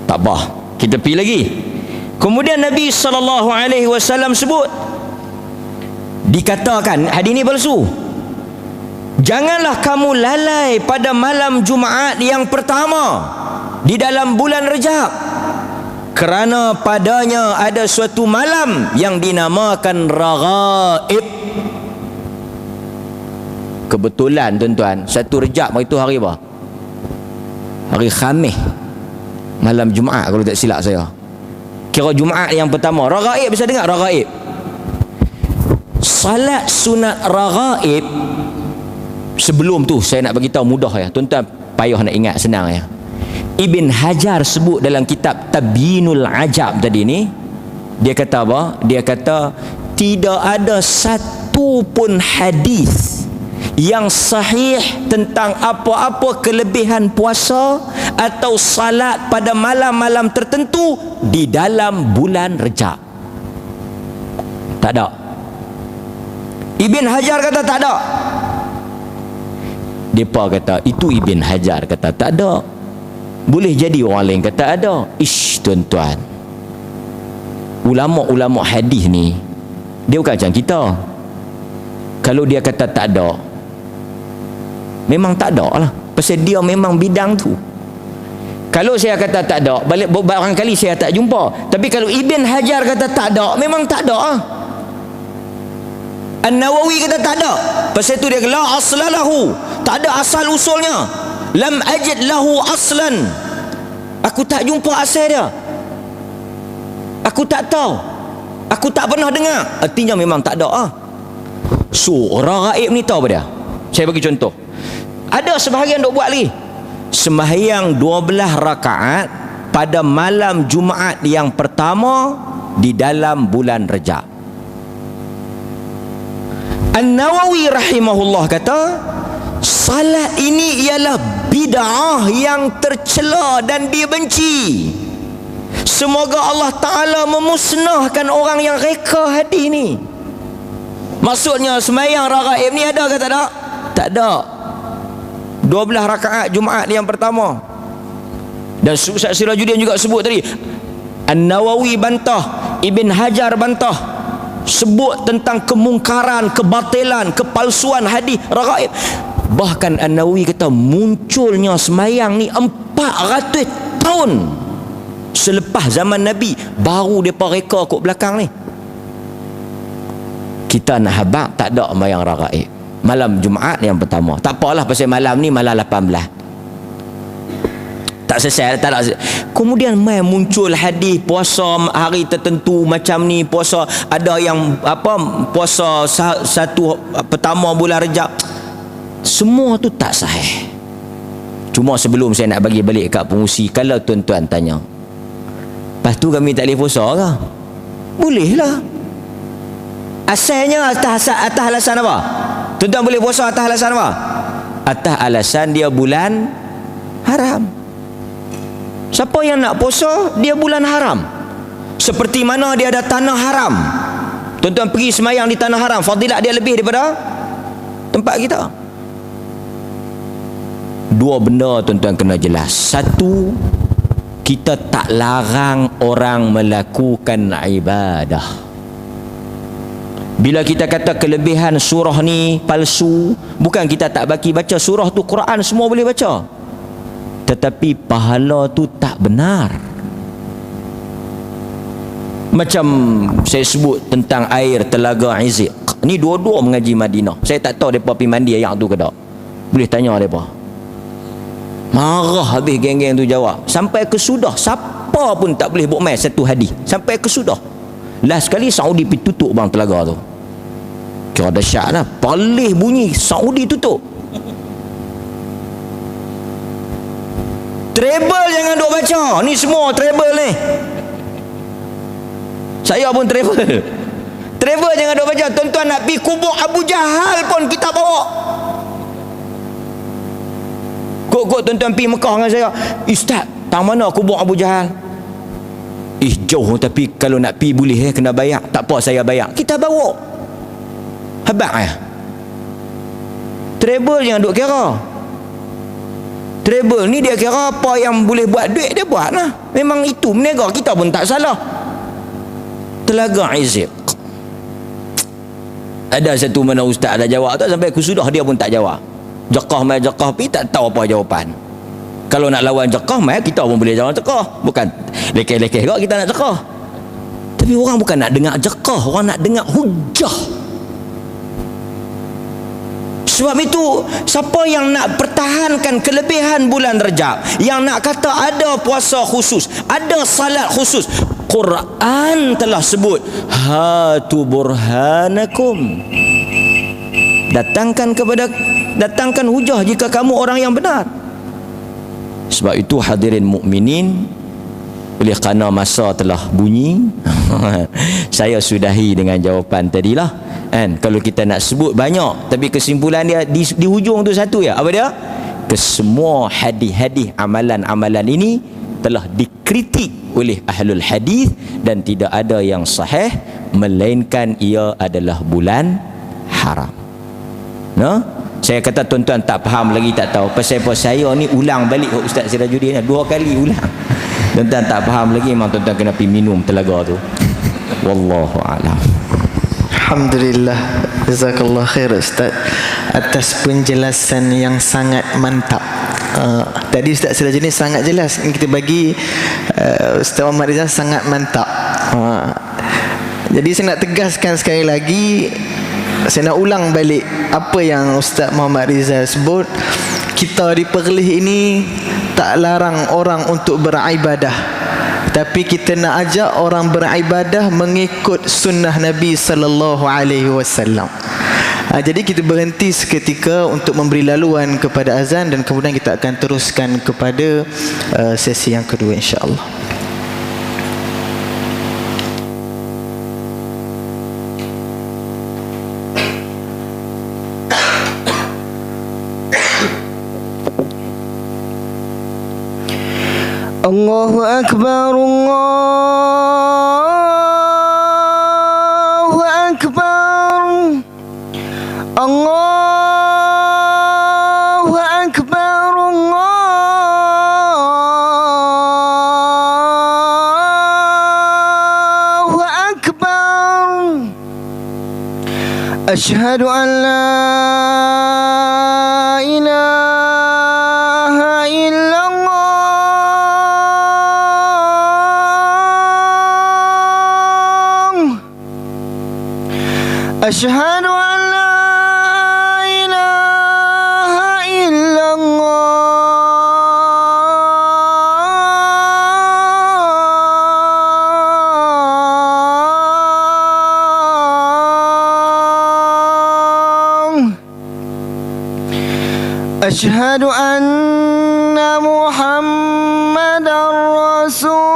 Tak apa, kita pergi lagi. Kemudian Nabi SAW sebut, dikatakan hadis ni palsu. Janganlah kamu lalai pada malam Jumaat yang pertama di dalam bulan Rejab, kerana padanya ada suatu malam yang dinamakan Raghaib. Kebetulan tuan-tuan, satu Rejab itu hari apa? Hari Khamis, malam Jumaat kalau tak silap saya. Kira Jumaat yang pertama. Raghaib, bisa dengar Raghaib? Salat sunat Raghaib, sebelum tu saya nak bagi tahu mudah ya. Tuan-tuan payah nak ingat, senang ya. Ibn Hajar sebut dalam kitab Tabyinul Ajab tadi ni, dia kata apa? Dia kata tidak ada satu pun hadis yang sahih tentang apa-apa kelebihan puasa atau salat pada malam-malam tertentu di dalam bulan Rejab. Tak ada. Ibn Hajar kata tak ada. Depa kata itu Ibn Hajar kata tak ada. Boleh jadi orang lain kata ada. Ish, tuan-tuan, ulama-ulama hadis ni dia bukan macam kita. Kalau dia kata tak ada, memang tak ada lah. Pasal dia memang bidang tu. Kalau saya kata tak ada, balik barangkali saya tak jumpa. Tapi kalau Ibn Hajar kata tak ada, memang tak ada lah. An-Nawawi kata tak ada. Pasal tu dia kata la aslalahu, tak ada asal usulnya. Lam ajid lahu aslan, aku tak jumpa asal dia, aku tak tahu, aku tak pernah dengar. Artinya memang tak ada. So orang gaib ni tahu apa dia? Saya bagi contoh. Ada sebahagian dok buat lagi sembahyang 12 rakaat pada malam Jumaat yang pertama di dalam bulan Rejab. An-Nawawi rahimahullah kata salat ini ialah bid'ah yang tercela dan dibenci. Semoga Allah Ta'ala memusnahkan orang yang reka hadis ni. Maksudnya sembahyang raghaib ni ada ke tak ada? Tak ada. 12 rakaat Jumaat yang pertama. Dan Ustaz Sirajuddin juga sebut tadi, An-Nawawi bantah, Ibn Hajar bantah, sebut tentang kemungkaran, kebatilan, kepalsuan hadis raghaib. Bahkan An-Nawawi kata munculnya sembahyang ni 400 tahun selepas zaman Nabi, baru mereka reka kot belakang ni. Kita nak habaq tak ada sembahyang raghaib malam Jumaat yang pertama. Tak apalah, pasal malam ni malam 18 tak selesai, tak ada. Kemudian mai muncul hadis puasa hari tertentu macam ni, puasa ada yang apa, puasa satu pertama bulan Rejab. Semua tu tak sahih. Cuma sebelum saya nak bagi balik kat pengusi, kalau tuan-tuan tanya, lepas tu kami tak boleh puasa ke? Boleh lah. Asalnya atas alasan apa? Tuan-tuan boleh puasa atas alasan apa? Atas alasan dia bulan haram. Siapa yang nak puasa, dia bulan haram. Seperti mana dia ada tanah haram, tuan-tuan pergi semayang di tanah haram, fadilat dia lebih daripada tempat kita. Dua benda tuan-tuan kena jelas. Satu, kita tak larang orang melakukan ibadah. Bila kita kata kelebihan surah ni palsu, bukan kita tak bagi baca surah tu, Quran semua boleh baca, tetapi pahala tu tak benar. Macam saya sebut tentang air telaga Iziq ni, dua-dua mengaji Madinah. Saya tak tahu mereka pergi mandi ayat tu ke tak. Boleh tanya mereka. Marah habis geng-geng tu jawab. Sampai ke sudah, siapa apa pun tak boleh buat mai satu hadis sampai ke sudah. Last sekali Saudi pergi tutup bang telaga tu. Kira dahsyat lah. Paling bunyi Saudi tutup. Travel jangan duk baca. Ni semua travel ni. Saya pun travel. Travel jangan duk baca. Tuan-tuan nak pergi kubur Abu Jahal pun kita bawa. Kok tuan-tuan pergi Mekah dengan saya. Ustaz, tang mana kubur Abu Jahal? Jauh tapi kalau nak pergi boleh kena bayar. Tak apa saya bayar. Kita bawa. Hebat Travel jangan duk kira. Travel ni dia kira apa yang boleh buat duit dia buat lah. Memang itu menega, kita pun tak salah. Telaga Izziq. Ada satu mana ustaz dah jawab tu sampai kusudah dia pun tak jawab. Jakah mai jakah pi tak tahu apa jawapan. Kalau nak lawan jakah mai kita pun boleh jawab jakah. Bukan lekeh-lekeh kau kita nak jakah. Tapi orang bukan nak dengar jakah, orang nak dengar hujah. Sebab itu siapa yang nak pertahankan kelebihan bulan Rajab, yang nak kata ada puasa khusus, ada salat khusus, Quran telah sebut hatu burhanakum, datangkan hujah jika kamu orang yang benar. Sebab itu hadirin mukminin, oleh kerana masa telah bunyi saya sudahi dengan jawapan tadilah. Kan, kalau kita nak sebut banyak tapi kesimpulan dia di hujung tu satu ya. Apa dia? Kesemua hadis-hadis amalan-amalan ini telah dikritik oleh ahlul hadis dan tidak ada yang sahih melainkan ia adalah bulan haram. No? Saya kata tuan-tuan tak faham lagi, tak tahu. Pasal saya ni ulang balik Ustaz Sirajuddin 2 kali ulang. Tuan-tuan tak faham lagi, memang tuan-tuan kena pergi minum telaga tu. Wallahu a'lam. Alhamdulillah, jazakallah khair Ustaz atas penjelasan yang sangat mantap. Tadi Ustaz Sirajuddin sangat jelas, kita bagi Ustaz Muhammad Rizal sangat mantap. Jadi saya nak tegaskan sekali lagi, saya nak ulang balik apa yang Ustaz Muhammad Rizal sebut. Kita di Perlis ini tak larang orang untuk beribadah, tapi kita nak ajak orang beribadah mengikut sunnah Nabi sallallahu alaihi wasallam. Jadi kita berhenti seketika untuk memberi laluan kepada azan dan kemudian kita akan teruskan kepada sesi yang kedua insya-Allah. Allahu Akbar, Allahu Akbar, Allahu Akbar, Allahu Akbar. Asyhadu an la ilaha illallah. Asyhadu an la ilaha illallah. Asyhadu anna Muhammadar Rasulullah.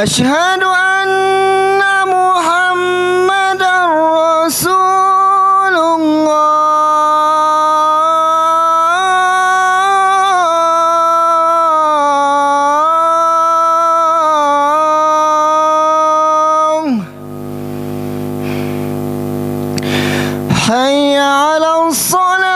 Asyhadu anna Muhammadar Rasulullah. Hayya 'alas salat.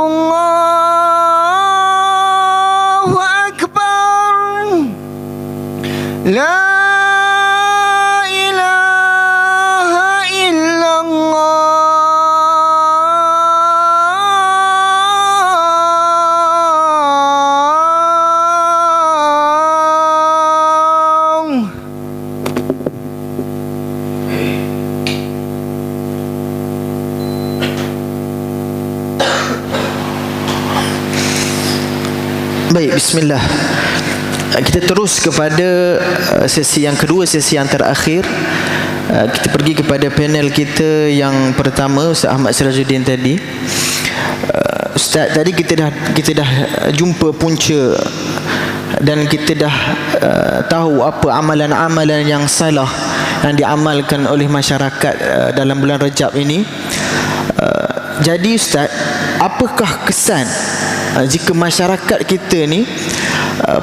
Allahu Akbar. La ilaha illallah. Baik, bismillah. Kita terus kepada sesi yang kedua, sesi yang terakhir. Kita pergi kepada panel kita yang pertama, Ustaz Ahmad Sirajuddin tadi. Ustaz, tadi kita dah jumpa punca dan kita dah tahu apa amalan-amalan yang salah yang diamalkan oleh masyarakat dalam bulan Rajab ini. Jadi Ustaz, apakah kesan jika masyarakat kita ni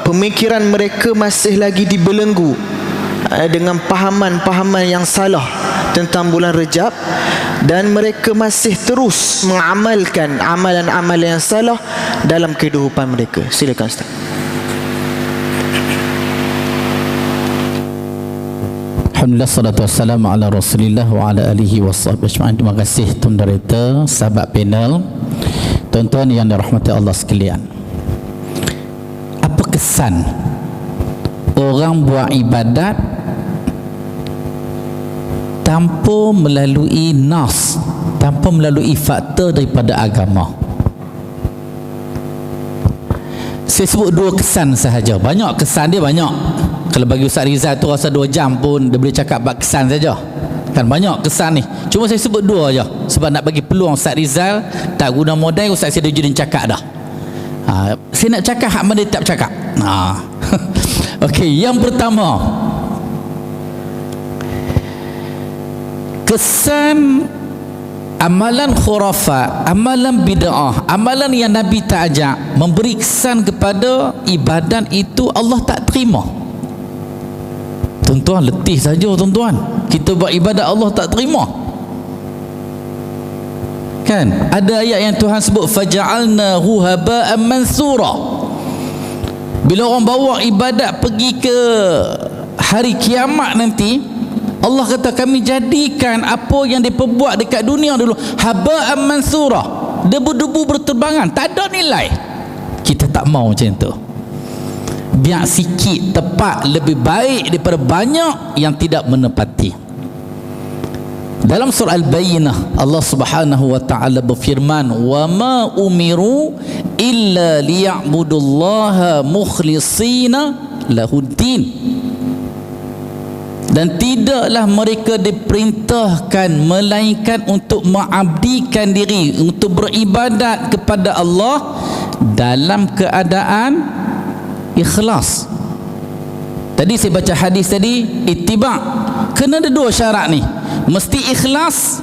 pemikiran mereka masih lagi dibelenggu dengan pahaman-pahaman yang salah tentang bulan Rajab dan mereka masih terus mengamalkan amalan-amalan yang salah dalam kehidupan mereka? Silakan Ustaz. Alhamdulillah, salatu wassalamu ala rasulillah wa ala alihi wasahbihi ajma'in. Terima kasih tuan moderator, sahabat panel, tuan-tuan yang dirahmati Allah sekalian. Apa kesan orang buat ibadat tanpa melalui nas, tanpa melalui faktor daripada agama? Saya sebut dua kesan sahaja. Banyak kesan dia, banyak. Kalau bagi Ustaz Rizal tu rasa 2 jam pun dia boleh cakap bab kesan saja. Kan banyak kesan ni. Cuma saya sebut 2 aja sebab nak bagi peluang Ustaz Rizal tak guna modal. Ustaz Sirajuddin cakap dah. Saya nak cakap hak mana dia tak cakap. Okey, yang pertama, kesan amalan khurafat, amalan bid'ah, amalan yang Nabi tak ajak, memberi kesan kepada ibadat itu Allah tak terima. Tuan-tuan, letih saja tuan-tuan, kita buat ibadat Allah tak terima. Kan ada ayat yang Tuhan sebut faja'alnahu haba'an mansura. Bila orang bawa ibadat pergi ke hari kiamat nanti, Allah kata kami jadikan apa yang dia perbuat dekat dunia dulu haba'an mansura, debu-debu berterbangan, tak ada nilai. Kita tak mau macam tu. Biar sikit tepat lebih baik daripada banyak yang tidak menepati. Dalam surah Al-Bayyinah Allah Subhanahu wa taala berfirman, "Wa ma umiru illa liya'budullaha mukhlishina lahuddin." Dan tidaklah mereka diperintahkan melainkan untuk mengabdikan diri, untuk beribadat kepada Allah dalam keadaan ikhlas. Tadi saya baca hadis tadi, ittiba'. Kena ada 2 syarat ni. Mesti ikhlas,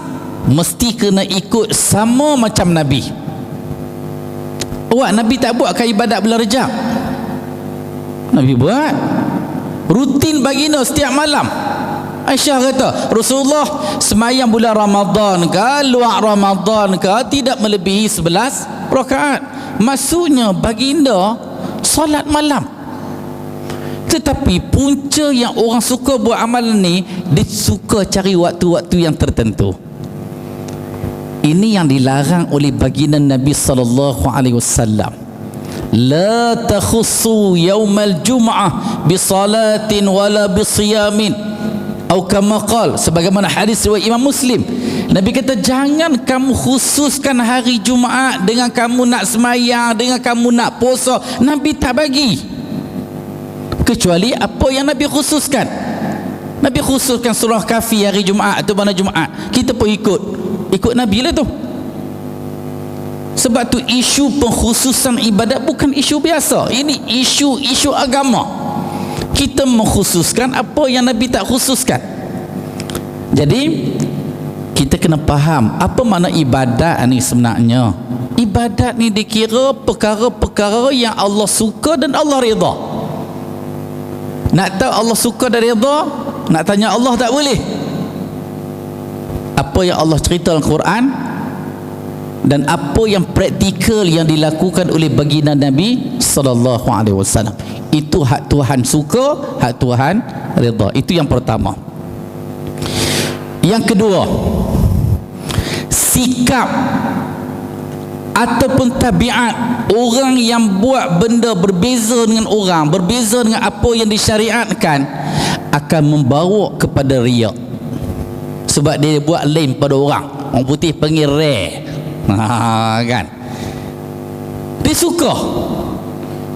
mesti kena ikut sama macam Nabi. Nabi tak buat kan ibadat bulan Rajab? Nabi buat. Rutin baginda setiap malam. Aisyah kata, Rasulullah semayang bulan Ramadan ke, luar Ramadan ke, tidak melebihi 11 rakaat. Maksudnya baginda solat malam. Tetapi punca yang orang suka buat amalan ni, dia suka cari waktu-waktu yang tertentu. Ini yang dilarang oleh baginda Nabi sallallahu alaihi wasallam. La takhussu yaumal jum'ah bi salatin wala bi siyamin. Atau kama qala, sebagaimana hadis riwayat Imam Muslim. Nabi kata jangan kamu khususkan hari Jumaat dengan kamu nak semayang, dengan kamu nak puasa. Nabi tak bagi. Kecuali apa yang Nabi khususkan. Nabi khususkan surah Kahfi hari Jumaat atau mana Jumaat, kita pun ikut Nabi lah tu. Sebab tu isu pengkhususan ibadat bukan isu biasa. Ini isu agama. Kita mengkhususkan apa yang Nabi tak khususkan. Jadi kita kena faham apa makna ibadat ni sebenarnya. Ibadat ni dikira perkara-perkara yang Allah suka dan Allah redha. Nak tahu Allah suka dan redha, nak tanya Allah tak boleh. Apa yang Allah cerita dalam Quran, dan apa yang praktikal yang dilakukan oleh baginda Nabi sallallahu alaihi wasallam. Itu hak Tuhan suka, hak Tuhan redha. Itu yang pertama. Yang kedua, sikap ataupun tabiat orang yang buat benda berbeza dengan orang, berbeza dengan apa yang disyariatkan, akan membawa kepada riak. Sebab dia buat lain pada orang. Orang putih panggil rare. Kan? Dia suka.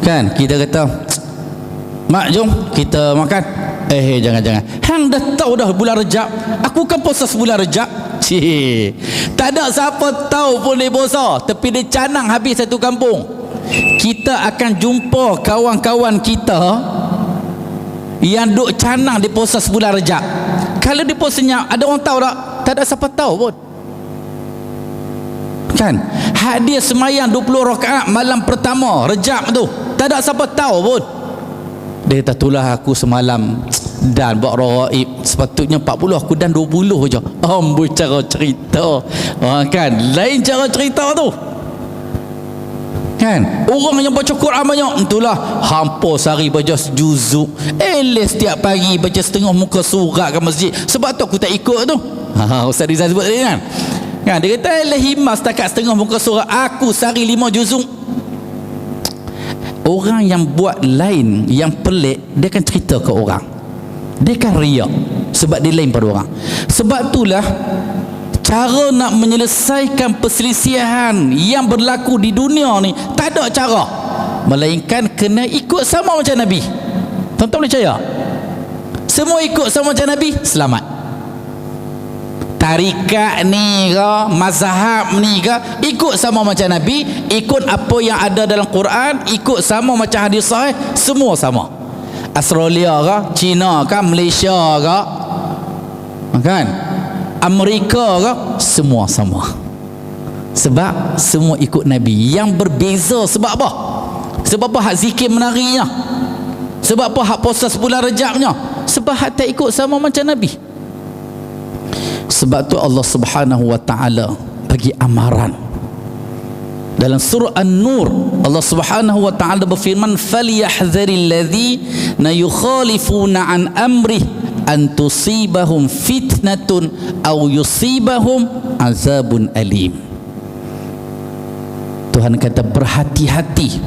Kan? Kita kata, mak jom kita makan. Jangan. Hang dah tahu dah bulan Rejab. Aku kan puasa sebulan Rejab. Tak ada siapa tahu pun dia puasa, tapi dia canang habis satu kampung. Kita akan jumpa kawan-kawan kita yang duk canang dia puasa sebulan Rejab. Kalau dia puasa senyap, ada orang tahu tak? Tak ada siapa tahu pun. Kan? Hak dia semayang 20 rakaat malam pertama Rejab tu, tak ada siapa tahu pun. Dia kata, itulah aku semalam dan buat raraib, sepatutnya 40, aku dan 20 je. Amboi cara cerita. Kan? Lain cara cerita tu. Kan? Orang yang baca Quran banyak, itulah hampa sehari baca juzuk. Setiap pagi baca setengah muka surat ke masjid. Sebab tu aku tak ikut tu. Ustaz Rizal sebut tadi kan? Kan? Dia kata, himas setakat setengah muka surat. Aku sehari 5 juzuk. Orang yang buat lain, yang pelik, dia akan cerita ke orang. Dia akan riak sebab dia lain pada orang. Sebab itulah cara nak menyelesaikan perselisihan yang berlaku di dunia ni, tak ada cara melainkan kena ikut sama macam Nabi. Tuan-tuan boleh percaya? Semua ikut sama macam Nabi, selamat. Tarikat ni ke, mazhab ni ke, ikut sama macam Nabi, ikut apa yang ada dalam Quran, ikut sama macam hadis sahih, semua sama. Australia ke, China ke, Malaysia ke, kan, Amerika ke, semua sama. Sebab semua ikut Nabi. Yang berbeza sebab apa? Sebab apa hak zikir menarinya? Sebab apa hak puasa sebulan Rejabnya? Sebab hak tak ikut sama macam Nabi. Sebab tu Allah Subhanahu wa taala bagi amaran. Dalam surah An-Nur, Allah Subhanahu wa taala berfirman, "Falyahdharil ladzina yukhalifuna an amrih an tusibahum fitnatun aw yusibahum azabun alim." Tuhan kata, berhati-hati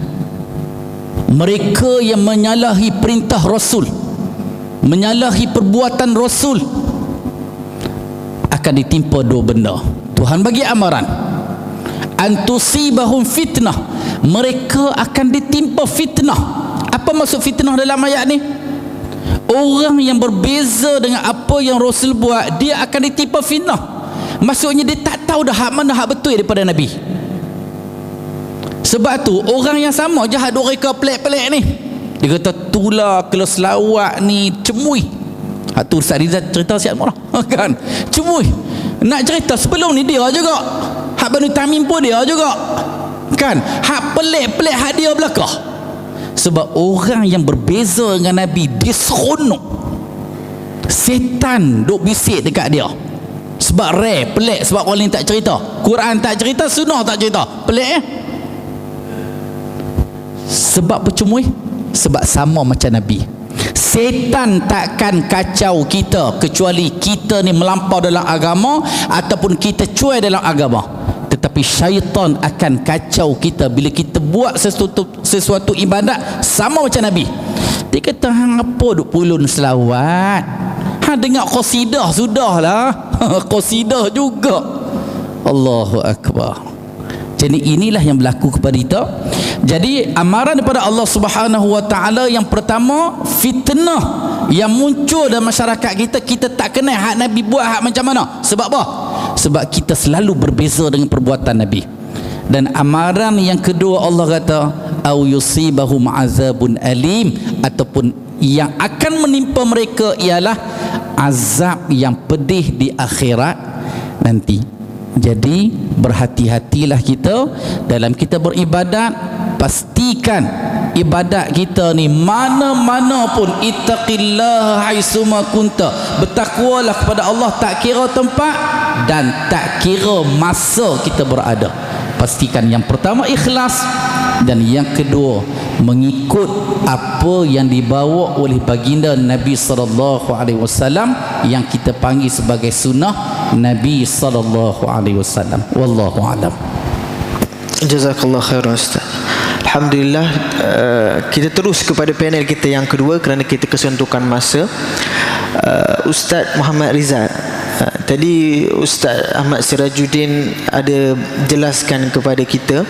mereka yang menyalahi perintah Rasul, menyalahi perbuatan Rasul, akan ditimpa dua benda. Tuhan bagi amaran, antusibahum fitnah, mereka akan ditimpa fitnah. Apa maksud fitnah dalam ayat ni? Orang yang berbeza dengan apa yang Rasul buat, dia akan ditimpa fitnah. Maksudnya dia tak tahu dah hak mana hak betul daripada Nabi. Sebab tu orang yang sama jahat duk reka pelik-pelik ni, dia kata tulah kalau selawat ni cemui. Hak tu Ustaz Rizal cerita siap murah. Kan? Cemui. Nak cerita sebelum ni dia juga. Hak Banu Tamim pun dia juga. Kan? Hak pelik-pelik hak dia belakang. Sebab orang yang berbeza dengan Nabi, dia seronok. Setan duk bisik dekat dia. Sebab rare, pelik. Sebab orang lain tak cerita. Quran tak cerita, sunnah tak cerita. Pelik Sebab bercemui? Sebab sama macam Nabi. Setan takkan kacau kita kecuali kita ni melampau dalam agama ataupun kita cuai dalam agama. Tetapi syaitan akan kacau kita bila kita buat sesuatu ibadat sama macam Nabi. Dia kata, hang apa duk pulun selawat? Hang dengar qasidah sudahlah. Qasidah juga. Allahu Akbar. Jadi inilah yang berlaku kepada kita. Jadi amaran daripada Allah Subhanahu wa taala yang pertama, fitnah yang muncul dalam masyarakat kita, kita tak kenal hak Nabi buat hak macam mana. Sebab apa? Sebab kita selalu berbeza dengan perbuatan Nabi. Dan amaran yang kedua, Allah kata au yusibahum azabun alim, ataupun yang akan menimpa mereka ialah azab yang pedih di akhirat nanti. Jadi berhati-hatilah kita dalam kita beribadat. Pastikan ibadat kita ni mana-mana pun, ittaqillaha haitsuma kunta, bertakwalah kepada Allah tak kira tempat dan tak kira masa kita berada. pastikan yang pertama ikhlas, dan yang kedua mengikut apa yang dibawa oleh baginda Nabi sallallahu alaihi wasallam yang kita panggil sebagai sunnah Nabi sallallahu alaihi wasallam. Wallahu alam. Jazakallah khairan Ustaz. Alhamdulillah, kita terus kepada panel kita yang kedua kerana kita kesentukan masa. Ustaz Muhammad Rizal, tadi Ustaz Ahmad Sirajuddin ada jelaskan kepada kita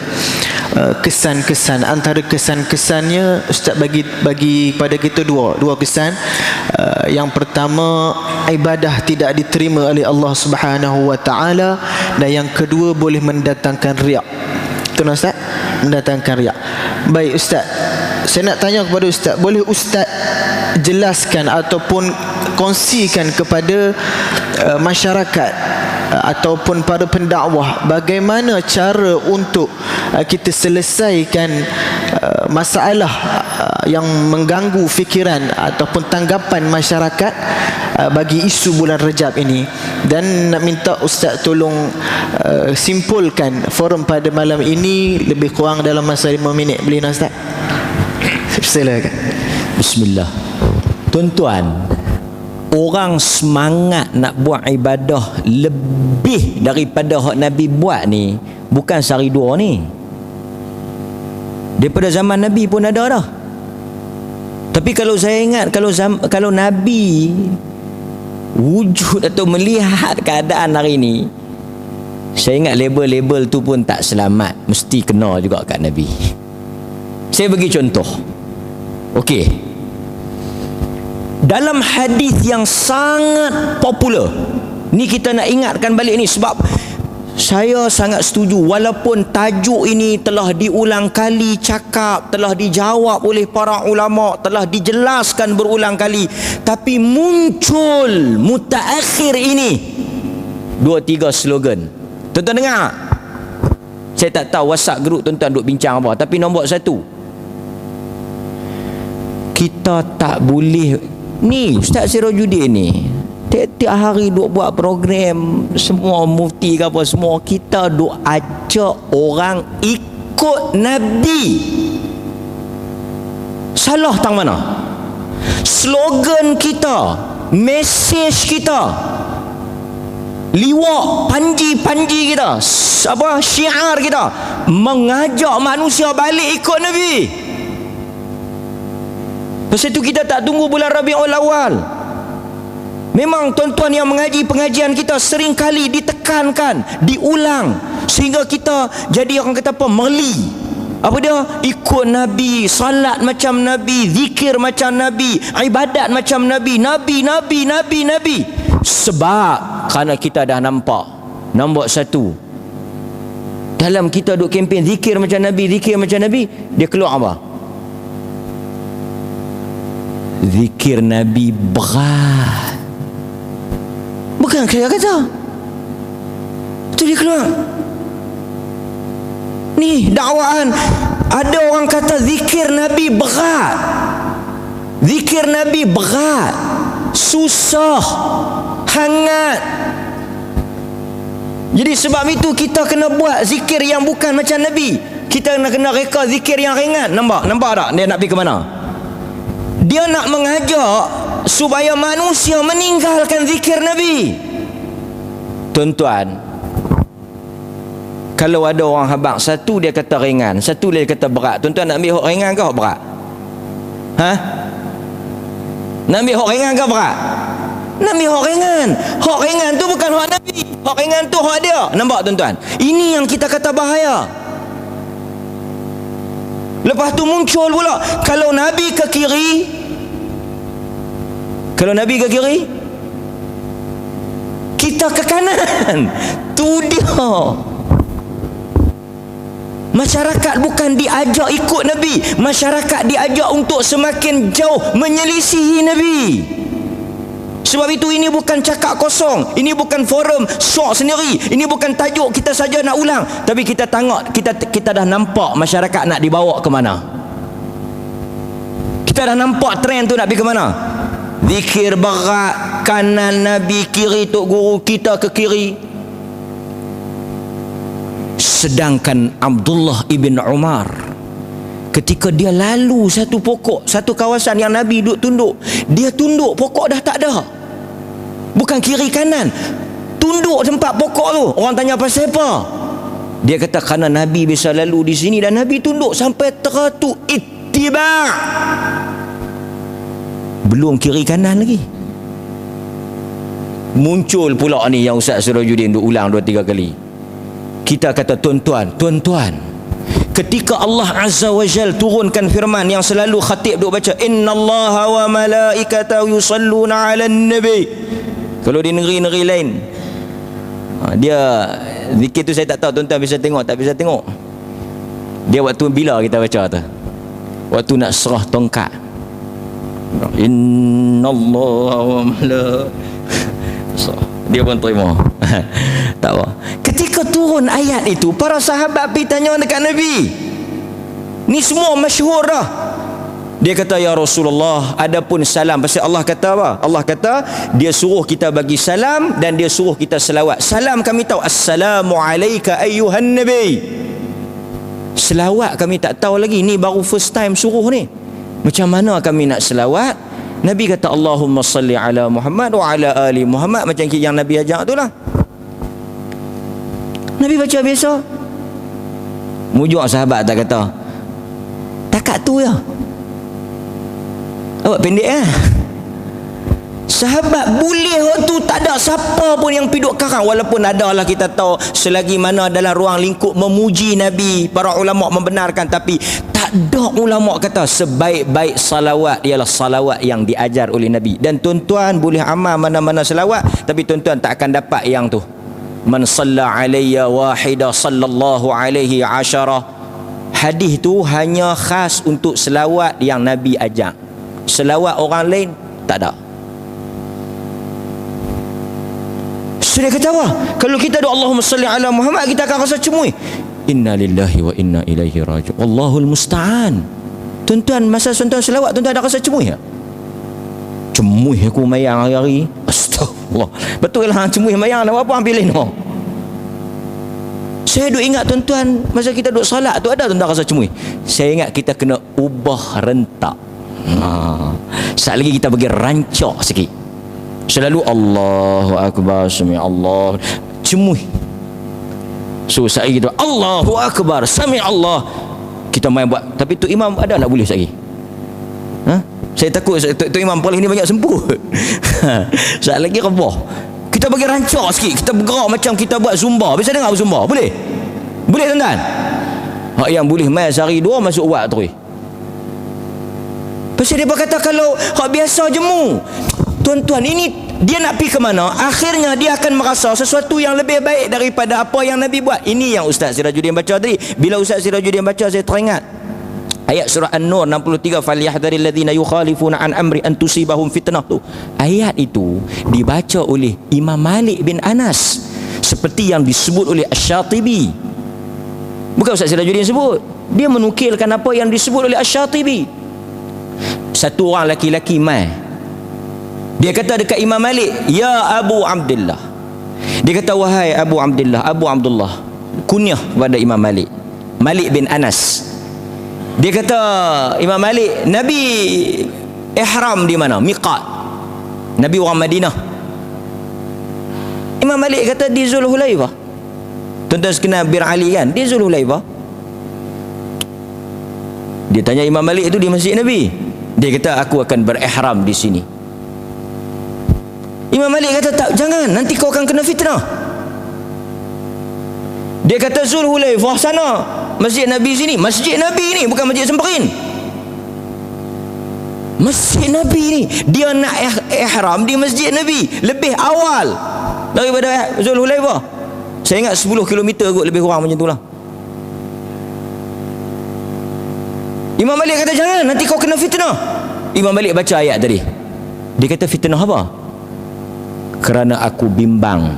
kesan-kesan. Antara kesan-kesannya Ustaz bagi kepada kita dua kesan. Yang pertama, ibadah tidak diterima oleh Allah Subhanahu wa taala, dan yang kedua boleh mendatangkan riak. Betul Ustaz? Mendatangkan riak. Baik Ustaz, saya nak tanya kepada Ustaz, boleh Ustaz jelaskan ataupun kongsikan kepada masyarakat ataupun para pendakwah bagaimana cara untuk kita selesaikan masalah yang mengganggu fikiran ataupun tanggapan masyarakat bagi isu bulan Rejab ini. Dan nak minta Ustaz tolong simpulkan forum pada malam ini lebih kurang dalam masa 5 minit. Boleh Ustaz? Silakan. Bismillah. Tuan-tuan, orang semangat nak buat ibadah lebih daripada hak Nabi buat ni bukan sehari dua ni. Daripada zaman Nabi pun ada dah. Tapi kalau saya ingat, kalau Nabi wujud atau melihat keadaan hari ni, saya ingat label-label tu pun tak selamat, mesti kena juga kat Nabi. Saya bagi contoh. Okey, dalam hadis yang sangat popular ni, kita nak ingatkan balik ni sebab saya sangat setuju, walaupun tajuk ini telah diulang kali cakap, telah dijawab oleh para ulama, telah dijelaskan berulang kali, tapi muncul mutaakhir ini 2-3 slogan. Tuan-tuan dengar? Saya tak tahu WhatsApp group tuan-tuan duk bincang apa, tapi nombor 1, kita tak boleh ni. Ustaz Sirajuddin ni tiap-tiap hari duk buat program, semua mufti ke apa semua, kita duk ajak orang ikut Nabi. Salah tang mana? Slogan kita, mesej kita, liwak panji-panji kita, apa syiar kita, mengajak manusia balik ikut Nabi. Pasal itu kita tak tunggu bulan Rabiul Awal. Memang tuan-tuan yang mengaji pengajian kita sering kali ditekankan, diulang, sehingga kita jadi orang kata apa, meli. Apa dia? Ikut Nabi, salat macam Nabi, zikir macam Nabi, ibadat macam Nabi, Nabi. Sebab kerana kita dah nampak, nombor 1, dalam kita duk kempen zikir macam Nabi, dia keluar apa? Zikir Nabi berat. Bukan saya kata, itu dia keluar. Ni dakwaan. Ada orang kata zikir Nabi berat. Zikir Nabi berat, susah, hangat. Jadi sebab itu kita kena buat zikir yang bukan macam Nabi. Kita kena reka zikir yang ringan. Nampak tak dia nak pergi ke mana? Dia nak mengajak supaya manusia meninggalkan zikir Nabi. Tuan-tuan, kalau ada orang habaq, satu dia kata ringan, satu dia kata berat, tuan-tuan nak ambil hak ringan ke hak berat? Nak ambil hak ringan ke berat? Nak ambil hak ringan. Hak ringan tu bukan hak Nabi, hak ringan tu hak dia. Nampak tuan-tuan? Ini yang kita kata bahaya. Lepas tu muncul pula, kalau Nabi ke kiri, kita ke kanan. Tu dia. Masyarakat bukan diajak ikut Nabi, masyarakat diajak untuk semakin jauh menyelisihi Nabi. Sebab itu ini bukan cakap kosong, ini bukan forum syok sendiri, ini bukan tajuk kita saja nak ulang, tapi kita tengok, kita dah nampak masyarakat nak dibawa ke mana. Kita dah nampak trend tu nak pergi ke mana. Zikir berat, kanan Nabi, kiri tok guru kita ke kiri. Sedangkan Abdullah ibn Umar, ketika dia lalu satu pokok, satu kawasan yang Nabi duduk tunduk, dia tunduk, pokok dah tak ada. Bukan kiri kanan, tunduk tempat pokok tu. Orang tanya pasal apa? Dia kata kerana Nabi biasa lalu di sini dan Nabi tunduk sampai teratu ittiba'. Belum kiri kanan lagi. Muncul pula ni yang Ustaz Sirajuddin duk ulang 2-3 kali. Kita kata tuan-tuan, ketika Allah Azza wa Jal turunkan firman yang selalu khatib duk baca, innallaha wa malaikatahu yusalluna 'alan nabi. Kalau di negeri-negeri lain, dia zikir tu saya tak tahu tuan-tuan bisa tengok tak bisa tengok. Dia waktu bila kita baca tu, waktu nak serah tongkat, innallaha wa malaikatahu, dia pun terima. Tak apa. Ketika turun ayat itu, para sahabat pergi tanya dekat Nabi. Ni semua masyhur dah. Dia kata, ya Rasulullah, adapun salam, pasal Allah kata apa? Allah kata dia suruh kita bagi salam dan dia suruh kita selawat. Salam kami tahu, assalamu alayka ayyuhan nabi. Selawat kami tak tahu lagi, ni baru first time suruh ni. Macam mana kami nak selawat? Nabi kata, Allahumma salli ala Muhammad wa ala ali Muhammad, macam yang Nabi ajak tu lah. Nabi baca biasa. Mujuk sahabat tak kata, takat tu ya. Awak pendek lah. Sahabat boleh waktu tak ada siapa pun yang piduk karang. Walaupun ada lah, kita tahu selagi mana dalam ruang lingkup memuji Nabi, para ulama membenarkan, tapi tak ada ulama kata sebaik-baik salawat ialah salawat yang diajar oleh Nabi. Dan tuan-tuan boleh amal mana-mana salawat, tapi tuan-tuan tak akan dapat yang tu. Man salla alayya wahida sallallahu alaihi asyara. Hadis tu hanya khas untuk selawat yang Nabi ajak. Selawat orang lain tak ada. Sudah kata apa? Kalau kita doa Allahumma salli ala Muhammad, kita akan rasa cemui. Inna lillahi wa inna ilaihi raji'un. Allahul musta'an. Tuan-tuan, masa tuan-tuan selawat, tuan-tuan ada rasa cemui tak? Cemui aku mayang hari-hari. Astagfirullah. Betul lah, cemui mayang dah apa ambil lain. Saya duk ingat tuan-tuan, masa kita duk salat tu ada tuan-tuan rasa cemui. Saya ingat kita kena ubah rentak. Sekali lagi kita bagi rancak sikit. Selalu Allahu Akbar, Sami Allah, cemui. So sekali kita Allahu Akbar, Sami Allah, kita main buat. Tapi tu imam ada nak boleh sekali? Saya takut tu imam paling ni banyak semput. Sekali lagi rebah. Kita bagi rancak sikit, kita bergerak macam kita buat zumba. Bisa dengar zumba? Boleh? Boleh tuan-tuan? Hak yang boleh main sehari 2 masuk buat terus. Pasal dia berkata kalau hak biasa jemu, tuan-tuan, ini dia nak pergi ke mana? Akhirnya dia akan merasa sesuatu yang lebih baik daripada apa yang Nabi buat. Ini yang Ustaz Sirajuddin baca tadi. Bila Ustaz Sirajuddin baca, saya teringat ayat surah An-Nur 63, falyahdharil ladzina yukhalifuna an amri an tusibahum fitnah tu. Ayat itu dibaca oleh Imam Malik bin Anas seperti yang disebut oleh Asy-Syatibi. Bukan Ustaz Sirajuddin sebut, dia menukilkan apa yang disebut oleh Asy-Syatibi. Satu orang laki-laki mai, dia kata dekat Imam Malik, ya Abu Abdullah. Dia kata, wahai Abu Abdullah, Abu Abdullah, kunyah kepada Imam Malik, Malik bin Anas. Dia kata, Imam Malik, Nabi ihram di mana? Miqat. Nabi orang Madinah. Imam Malik kata di Zulhulaifah. Tuan-tuan kenal Bir Ali kan? Di Zulhulaifah. Dia tanya Imam Malik itu di Masjid Nabi. Dia kata, aku akan berihram di sini. Imam Malik kata, tak, jangan, nanti kau akan kena fitnah. Dia kata, Zulhulaifah sana, Masjid Nabi sini. Masjid Nabi ni bukan Masjid Semperin. Masjid Nabi ni, dia nak ihram di Masjid Nabi lebih awal daripada Zulhulaifah. Saya ingat 10 km kot, lebih kurang macam tu lah. Imam Malik kata, jangan, nanti kau kena fitnah. Imam Malik baca ayat tadi. Dia kata, fitnah apa? Kerana aku bimbang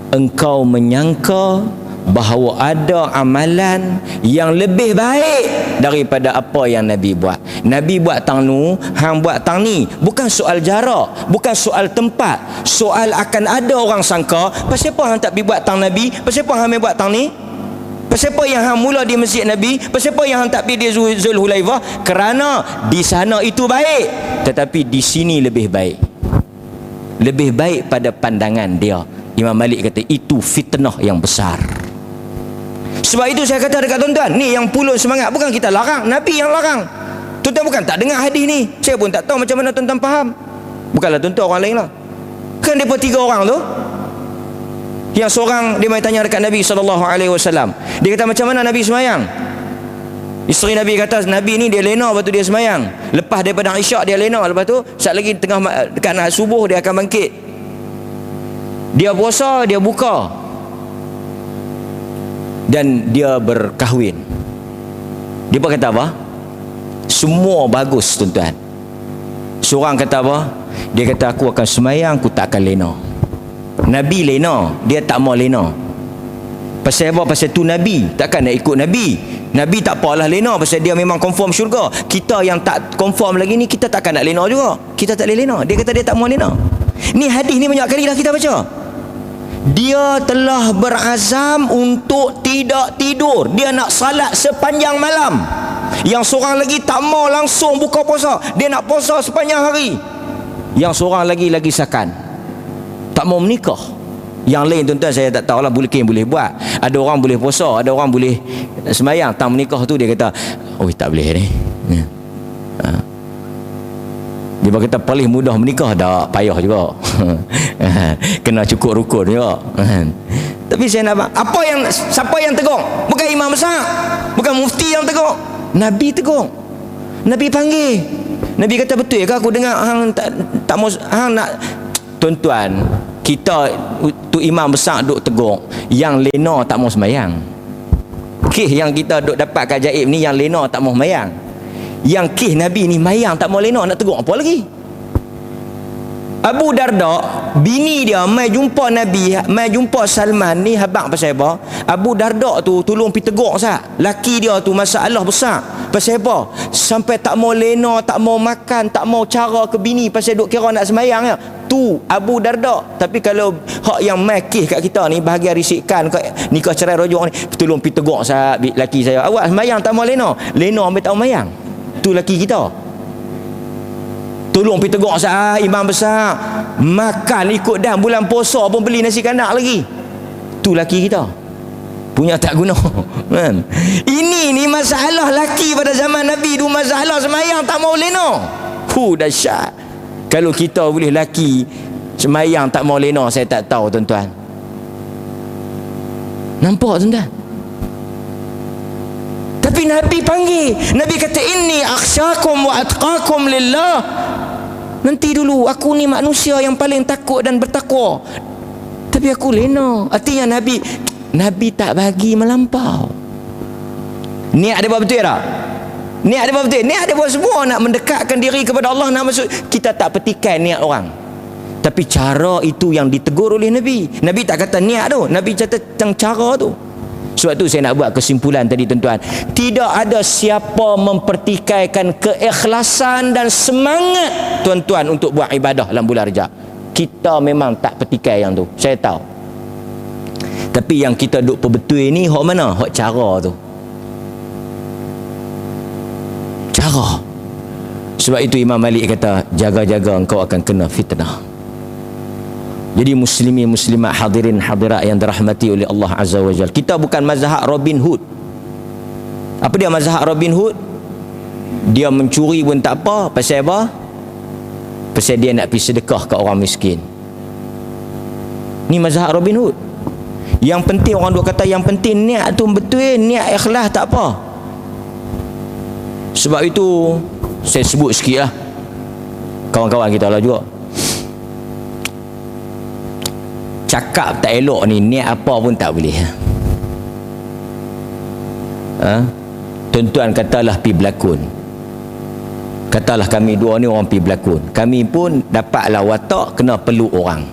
engkau menyangka bahawa ada amalan yang lebih baik daripada apa yang Nabi buat. Nabi buat tang nu, hang buat tang ni. Bukan soal jarak, bukan soal tempat. Soal akan ada orang sangka, pasal apa hang tak pergi buat tang Nabi, pasal apa hang buat tang ni? Pasal apa yang hang mula di masjid Nabi? Pasal apa yang hang tak pergi di Zulhulaifah? Kerana di sana itu baik, tetapi di sini lebih baik. Lebih baik pada pandangan dia. Imam Malik kata itu fitnah yang besar. Sebab itu saya kata dekat tuan-tuan, ni yang pulun semangat, bukan kita larang, Nabi yang larang. Tuan-tuan bukan tak dengar hadis ni. Saya pun tak tahu macam mana tuan-tuan faham. Bukanlah tuan-tuan orang lain lah. Kan mereka 3 orang tu. Yang seorang dia mai tanya dekat Nabi SAW. Dia kata macam mana Nabi semayang? Isteri Nabi kata Nabi ni dia lena lepas tu dia semayang. Lepas daripada isyak dia lena, lepas tu saat lagi tengah dekat nak subuh dia akan bangkit. Dia puasa, dia buka. Dan dia berkahwin. Dia pun kata apa? Semua bagus tuan-tuan. Seorang kata apa? Dia kata aku akan semayang, aku tak akan lena. Nabi lena, dia tak mau lena. Pasal apa? Pasal tu Nabi, takkan nak ikut Nabi. Nabi tak apalah lena, pasal dia memang confirm syurga. Kita yang tak confirm lagi ni, kita takkan nak lena juga. Kita tak boleh lena. Dia kata dia tak mau lena. Ni hadis ni banyak kali dah kita baca. Dia telah berazam untuk tidak tidur. Dia nak salat sepanjang malam. Yang seorang lagi tak mau langsung buka puasa. Dia nak puasa sepanjang hari. Yang seorang lagi sakan, tak mau menikah. Yang lain tuan-tuan saya tak tahulah, boleh buat. Ada orang boleh puasa, ada orang boleh semayang. Tak menikah tu dia kata, oh tak boleh ni. Dia kata paling mudah menikah, dah payah juga. Kena cukup rukun juga. Tapi saya nak apa yang, siapa yang tegur? Bukan imam besar, bukan mufti yang tegur. Nabi tegur. Nabi panggil. Nabi kata betul ke aku dengar hang tak mau hang nak. Tuan-tuan, kita tu imam besar duk tegur, yang lena tak mau sembahyang. Kes yang kita duk dapat kajaib ni, yang lena tak mau sembahyang. Yang kes Nabi ni mayang tak mau lena, nak tegur apa lagi? Abu Darda, bini dia mai jumpa Nabi, mai jumpa Salman ni habaq pasal apa? Abu Darda tu tolong pi tegur sat. Laki dia tu masalah besar. Pasal apa? Sampai tak mau lena, tak mau makan, tak mau cara ke bini pasal duk kira nak sembahyang ya. Tu Abu Darda. Tapi kalau hak yang mai kes kat kita ni, bahagian risikan nikah cerai rojok ni, tolong pi tegur sat laki saya. Awak sembahyang tak mau lena. Lena ambil tak mau sembahyang. Tu laki kita. Tolong pergi tegur sah imam besar. Makan ikut dah bulan puasa pun beli nasi kandak lagi. Tu laki kita. Punya tak guna. Kan? Ini ni masalah laki pada zaman Nabi tu, masalah semayang tak mau lena. Dahsyat. Kalau kita boleh laki semayang tak mau lena, saya tak tahu tuan-tuan. Nampak tuan-tuan? Tapi Nabi panggil. Nabi kata inni akhsyakum wa atqakum lillah. Nanti dulu, aku ni manusia yang paling takut dan bertakwa. Tapi aku lena. Artinya Nabi tak bagi melampau. Niat dia buat betul tak? Niat dia buat betul. Niat dia buat semua nak mendekatkan diri kepada Allah. Nak masuk. Kita tak petikai niat orang. Tapi cara itu yang ditegur oleh Nabi. Nabi tak kata niat tu. Nabi kata tentang cara tu. Sebab tu saya nak buat kesimpulan tadi tuan-tuan. Tidak ada siapa mempertikaikan keikhlasan dan semangat tuan-tuan untuk buat ibadah dalam bulan Rejab. Kita memang tak petikai yang tu. Saya tahu. Tapi yang kita duk perbetul ni hak mana? Hak cara tu. Cara. Sebab itu Imam Malik kata, jaga-jaga engkau akan kena fitnah. Jadi muslimin muslimat, hadirin hadirat yang dirahmati oleh Allah Azza wa Jalla, kita bukan mazhab Robin Hood. Apa dia mazhab Robin Hood? Dia mencuri pun tak apa. Pasal apa? Pasal dia nak pergi sedekah ke orang miskin. Ni mazhab Robin Hood. Yang penting, orang duk kata yang penting niat tu betul, niat ikhlas tak apa. Sebab itu saya sebut sikit lah, kawan-kawan kita lah juga, cakap tak elok ni, niat apa pun tak boleh. Tuan-tuan katalah pi berlakon, katalah kami dua ni orang pi berlakon, kami pun dapatlah watak kena peluk orang.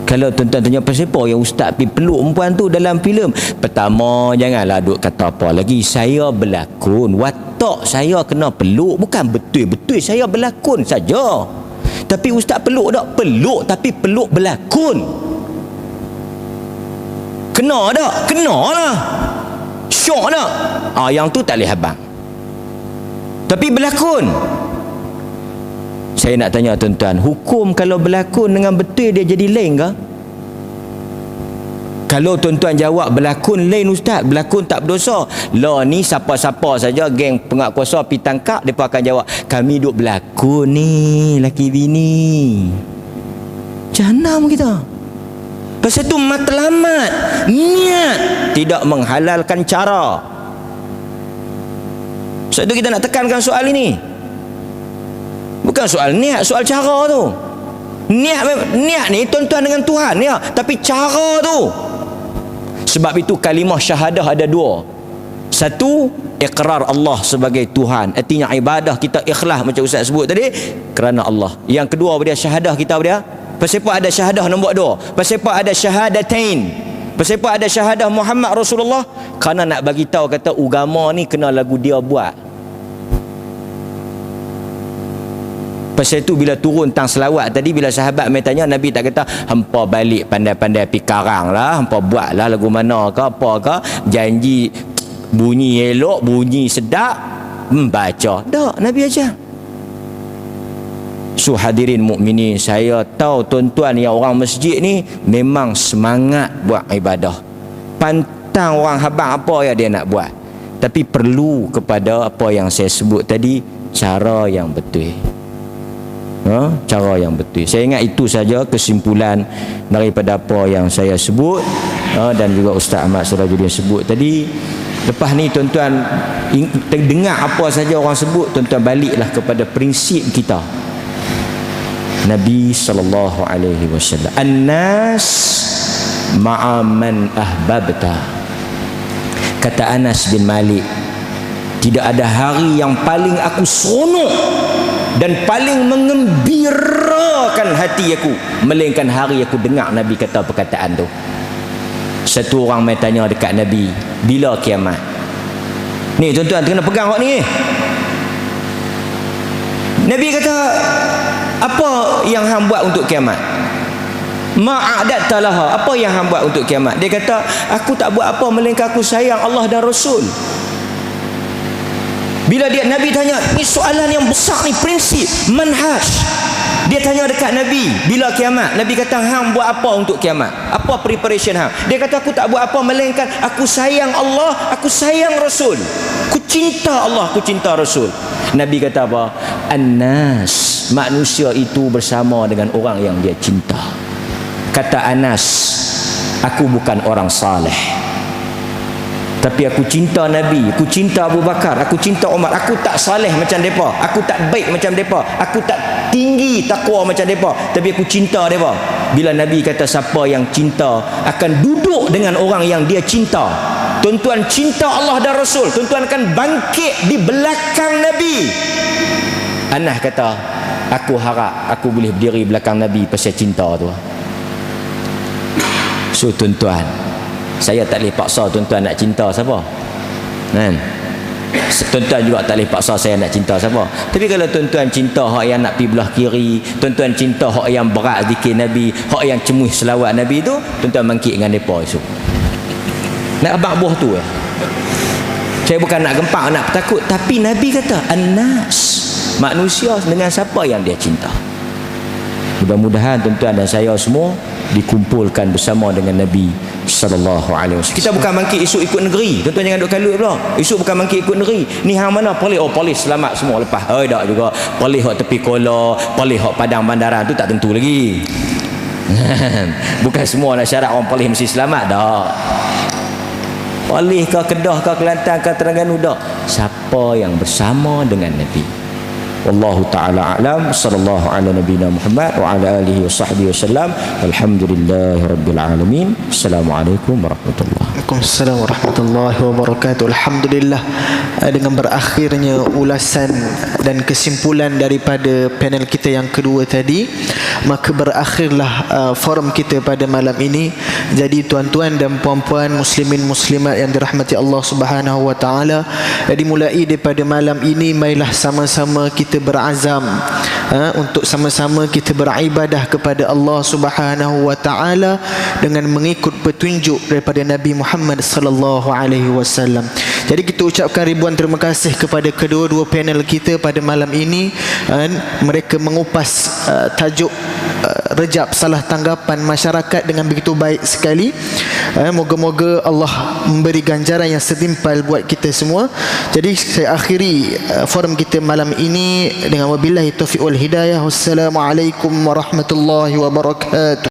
Kalau tuan-tuan tanya pasal apa yang ustaz pi peluk perempuan tu dalam filem, pertama janganlah duk kata apa lagi, saya berlakon, watak saya kena peluk, bukan betul-betul saya berlakon saja. Tapi ustaz peluk tak? Peluk, tapi peluk berlakon. Kena tak? Kena lah. Syok tak? Yang tu tak boleh habang. Tapi berlakon. Saya nak tanya tuan-tuan, hukum kalau berlakon dengan betul dia jadi lain ke? Kalau tuan-tuan jawab berlakon lain ustaz, berlakon tak berdosa. Lah ni siapa-siapa saja geng penguatkuasa pergi tangkap, mereka akan jawab, kami duk berlakon ni, laki bini. Jahanam kita. Pasal tu matlamat, niat tidak menghalalkan cara. Sebab tu kita nak tekankan soal ini. Bukan soal niat, soal cara tu. Niat ni tuan-tuan dengan Tuhan ya, tapi cara tu. Sebab itu kalimah syahadah ada dua. Satu, iqrar Allah sebagai Tuhan. Artinya ibadah kita ikhlas macam Ustaz sebut tadi kerana Allah. Yang kedua dia syahadah kita dia. Pasal apa ada syahadah nombor 2? Pasal apa ada syahadatain? Pasal apa ada syahadah Muhammad Rasulullah? Kerana nak bagi tahu kata agama ni kena lagu dia buat. Pasal itu bila turun tang selawat tadi, bila sahabat mai tanya, Nabi tak kata hampa balik pandai-pandai pi karang lah, hampa buatlah lagu mana ke apa ke, janji bunyi elok, bunyi sedap, membaca. Tak, Nabi ajar. So hadirin mukminin, saya tahu tuan-tuan yang orang masjid ni memang semangat buat ibadah. Pantang orang habang apa yang dia nak buat. Tapi perlu kepada apa yang saya sebut tadi, cara yang betul. Cara yang betul. Saya ingat itu saja kesimpulan daripada apa yang saya sebut dan juga Ustaz Ahmad Sirajuddin sebut tadi. Lepas ni tuan-tuan dengar apa saja orang sebut, tuan-tuan baliklah kepada prinsip kita. Nabi sallallahu alaihi wasallam, "An-nas ma'a man ahbabta." Kata Anas bin Malik, tidak ada hari yang paling aku seronok dan paling mengembirakan hati aku melainkan hari aku dengar Nabi kata perkataan tu. Satu orang mai tanya dekat Nabi, bila kiamat? Ni tuan-tuan kena pegang hak ni. Nabi kata, apa yang hang buat untuk kiamat? Ma'adatta laha, apa yang hang buat untuk kiamat? Dia kata, aku tak buat apa melainkan aku sayang Allah dan Rasul. Bila Nabi tanya, ni soalan yang besar ni, prinsip, manhaj. Dia tanya dekat Nabi, bila kiamat? Nabi kata, hang buat apa untuk kiamat? Apa preparation hang? Dia kata, aku tak buat apa melainkan aku sayang Allah, aku sayang Rasul. Aku cinta Allah, aku cinta Rasul. Nabi kata apa? An-nas, manusia itu bersama dengan orang yang dia cinta. Kata Anas, aku bukan orang saleh, tapi aku cinta Nabi, aku cinta Abu Bakar, aku cinta Umar. Aku tak saleh macam mereka, aku tak baik macam mereka, aku tak tinggi takwa macam mereka, tapi aku cinta mereka. Bila Nabi kata siapa yang cinta akan duduk dengan orang yang dia cinta. Tuan-tuan cinta Allah dan Rasul, tuan-tuan akan bangkit di belakang Nabi. Anas kata, aku harap aku boleh berdiri belakang Nabi pasal cinta tu. So tuan-tuan, saya tak boleh paksa tuan-tuan nak cinta siapa, kan? Tuan-tuan juga tak boleh paksa saya nak cinta siapa. Tapi kalau tuan-tuan cinta hak yang nak pergi belah kiri, tuan-tuan cinta hak yang berat zikir Nabi, hak yang cemuh selawat Nabi tu, tuan-tuan bangkit dengan mereka esok. Nak abang buah tu Saya bukan nak gempak, nak takut, tapi Nabi kata an-nas, manusia dengan siapa yang dia cinta. Mudah-mudahan tuan-tuan dan saya semua dikumpulkan bersama dengan Nabi sallallahu alaihi wasallam. Kita bukan bangkit esok ikut negeri. Tuan-tuan jangan duk kalut pula. Esok bukan bangkit ikut negeri. Ni hang mana polis? Oh, polis selamat semua lepas. Tak juga. Polis hak tepi kola, polis hak padang bandaran tu tak tentu lagi. Bukan semua nak syarat orang polis mesti selamat dah. Polis ke Kedah ke Kelantan ke Terengganu dah. Siapa yang bersama dengan Nabi? Wallahu ta'ala a'lam. Sallallahu ala nabiyina Muhammad wa ala alihi wa sahbihi wasallam. Alhamdulillahi rabbil alamin. Assalamualaikum warahmatullahi wabarakatuh. Waalaikumsalam warahmatullahi wabarakatuh. Alhamdulillah, dengan berakhirnya ulasan dan kesimpulan daripada panel kita yang kedua tadi, maka berakhirlah forum kita pada malam ini. Jadi tuan-tuan dan puan-puan, muslimin muslimat yang dirahmati Allah Subhanahu wa taala, dimulai daripada malam ini marilah sama-sama kita berazam untuk sama-sama kita beribadah kepada Allah Subhanahu wa taala dengan mengikut petunjuk daripada Nabi Muhammad sallallahu alaihi wasallam. Jadi kita ucapkan ribuan terima kasih kepada kedua-dua panel kita pada malam ini. Mereka mengupas tajuk Rejab, salah tanggapan masyarakat dengan begitu baik sekali. Moga-moga Allah memberi ganjaran yang setimpal buat kita semua. Jadi saya akhiri forum kita malam ini dengan wabillahi taufiq wal hidayah. Wassalamualaikum warahmatullahi wabarakatuh.